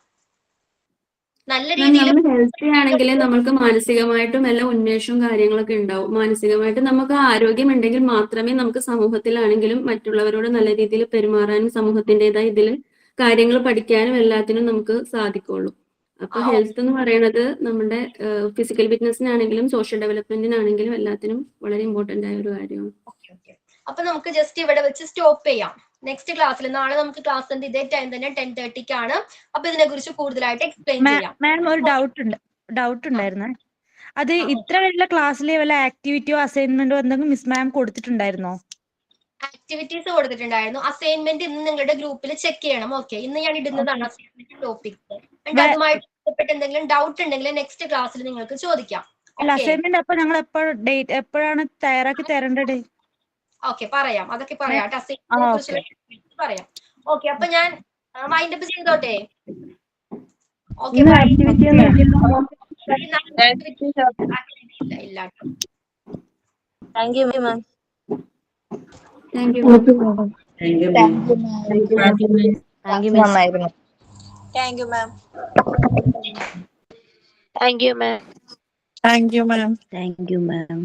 നല്ല രീതിയിൽ ഹെൽത്തി ആണെങ്കിൽ നമുക്ക് മാനസികമായിട്ടും എല്ലാ ഉന്മേഷവും കാര്യങ്ങളൊക്കെ ഉണ്ടാവും. മാനസികമായിട്ട് നമുക്ക് ആരോഗ്യം ഉണ്ടെങ്കിൽ മാത്രമേ നമുക്ക് സമൂഹത്തിലാണെങ്കിലും മറ്റുള്ളവരോട് നല്ല രീതിയിൽ പെരുമാറാനും സമൂഹത്തിൻ്റെതായ ഇതിൽ കാര്യങ്ങൾ പഠിക്കാനും എല്ലാത്തിനും നമുക്ക് സാധിക്കുള്ളൂ. അപ്പൊ ഹെൽത്ത് എന്ന് പറയുന്നത് നമ്മുടെ ഫിസിക്കൽ ഫിറ്റ്നസിനാണെങ്കിലും സോഷ്യൽ ഡെവലപ്മെന്റിനാണെങ്കിലും എല്ലാത്തിനും വളരെ ഇമ്പോർട്ടന്റ് ആയ ഒരു കാര്യമാണ്. അപ്പൊ നമുക്ക് ജസ്റ്റ് ഇവിടെ വെച്ച് സ്റ്റോപ്പ് ചെയ്യാം. നെക്സ്റ്റ് ക്ലാസ്സിൽ, നാളെ നമുക്ക് ക്ലാസ് ഉണ്ട് ഇതേ ടൈം തന്നെ 10:30 അപ്പൊ ഇതിനെ കുറിച്ച് കൂടുതലായിട്ട് എക്സ്പ്ലെയിൻ ചെയ്യാം. മാം, ഒരു ഡൗട്ട് ഉണ്ടായിരുന്നേ. അത് ഇത്ര വലിയ ക്ലാസ്സിൽ വല്ല ആക്ടിവിറ്റിയോ അസൈൻമെന്റോ എന്തെങ്കിലും മിസ് മാം കൊടുത്തിട്ടുണ്ടായിരുന്നോ? ആക്ടിവിറ്റീസ് കൊടുത്തിട്ടുണ്ടായിരുന്നു. അസൈൻമെന്റ് ഇന്ന് നിങ്ങളുടെ ഗ്രൂപ്പിൽ ചെക്ക് ചെയ്യണം. ഓക്കെ, ഇന്ന് ഞാൻ ഇടുന്നതാണ് അസൈൻമെന്റ് ടോപ്പിക്സ്. അതുമായിട്ട് ബന്ധപ്പെട്ട് എന്തെങ്കിലും ഡൗട്ട് ഉണ്ടെങ്കിൽ നെക്സ്റ്റ് ക്ലാസ്സിൽ നിങ്ങൾക്ക് ചോദിക്കാം. അസൈൻമെന്റ് അപ്പൊ ഞങ്ങൾ എപ്പോഴാണ് തയ്യാറാക്കി തരേണ്ടത്? ഓക്കെ, പറയാം, അതൊക്കെ പറയാം. അസൈൻമെന്റിനെ കുറിച്ച് പറയാം. ഓക്കെ, അപ്പൊ ഞാൻ മൈൻഡ് അപ്പ് ചെയ്തോട്ടെ? ഓക്കെ, ഇല്ല. Thank you ma'am. Thank you. നന്നായിരുന്നു. Thank you ma'am. Thank you ma'am. Thank you ma'am. Thank you ma'am.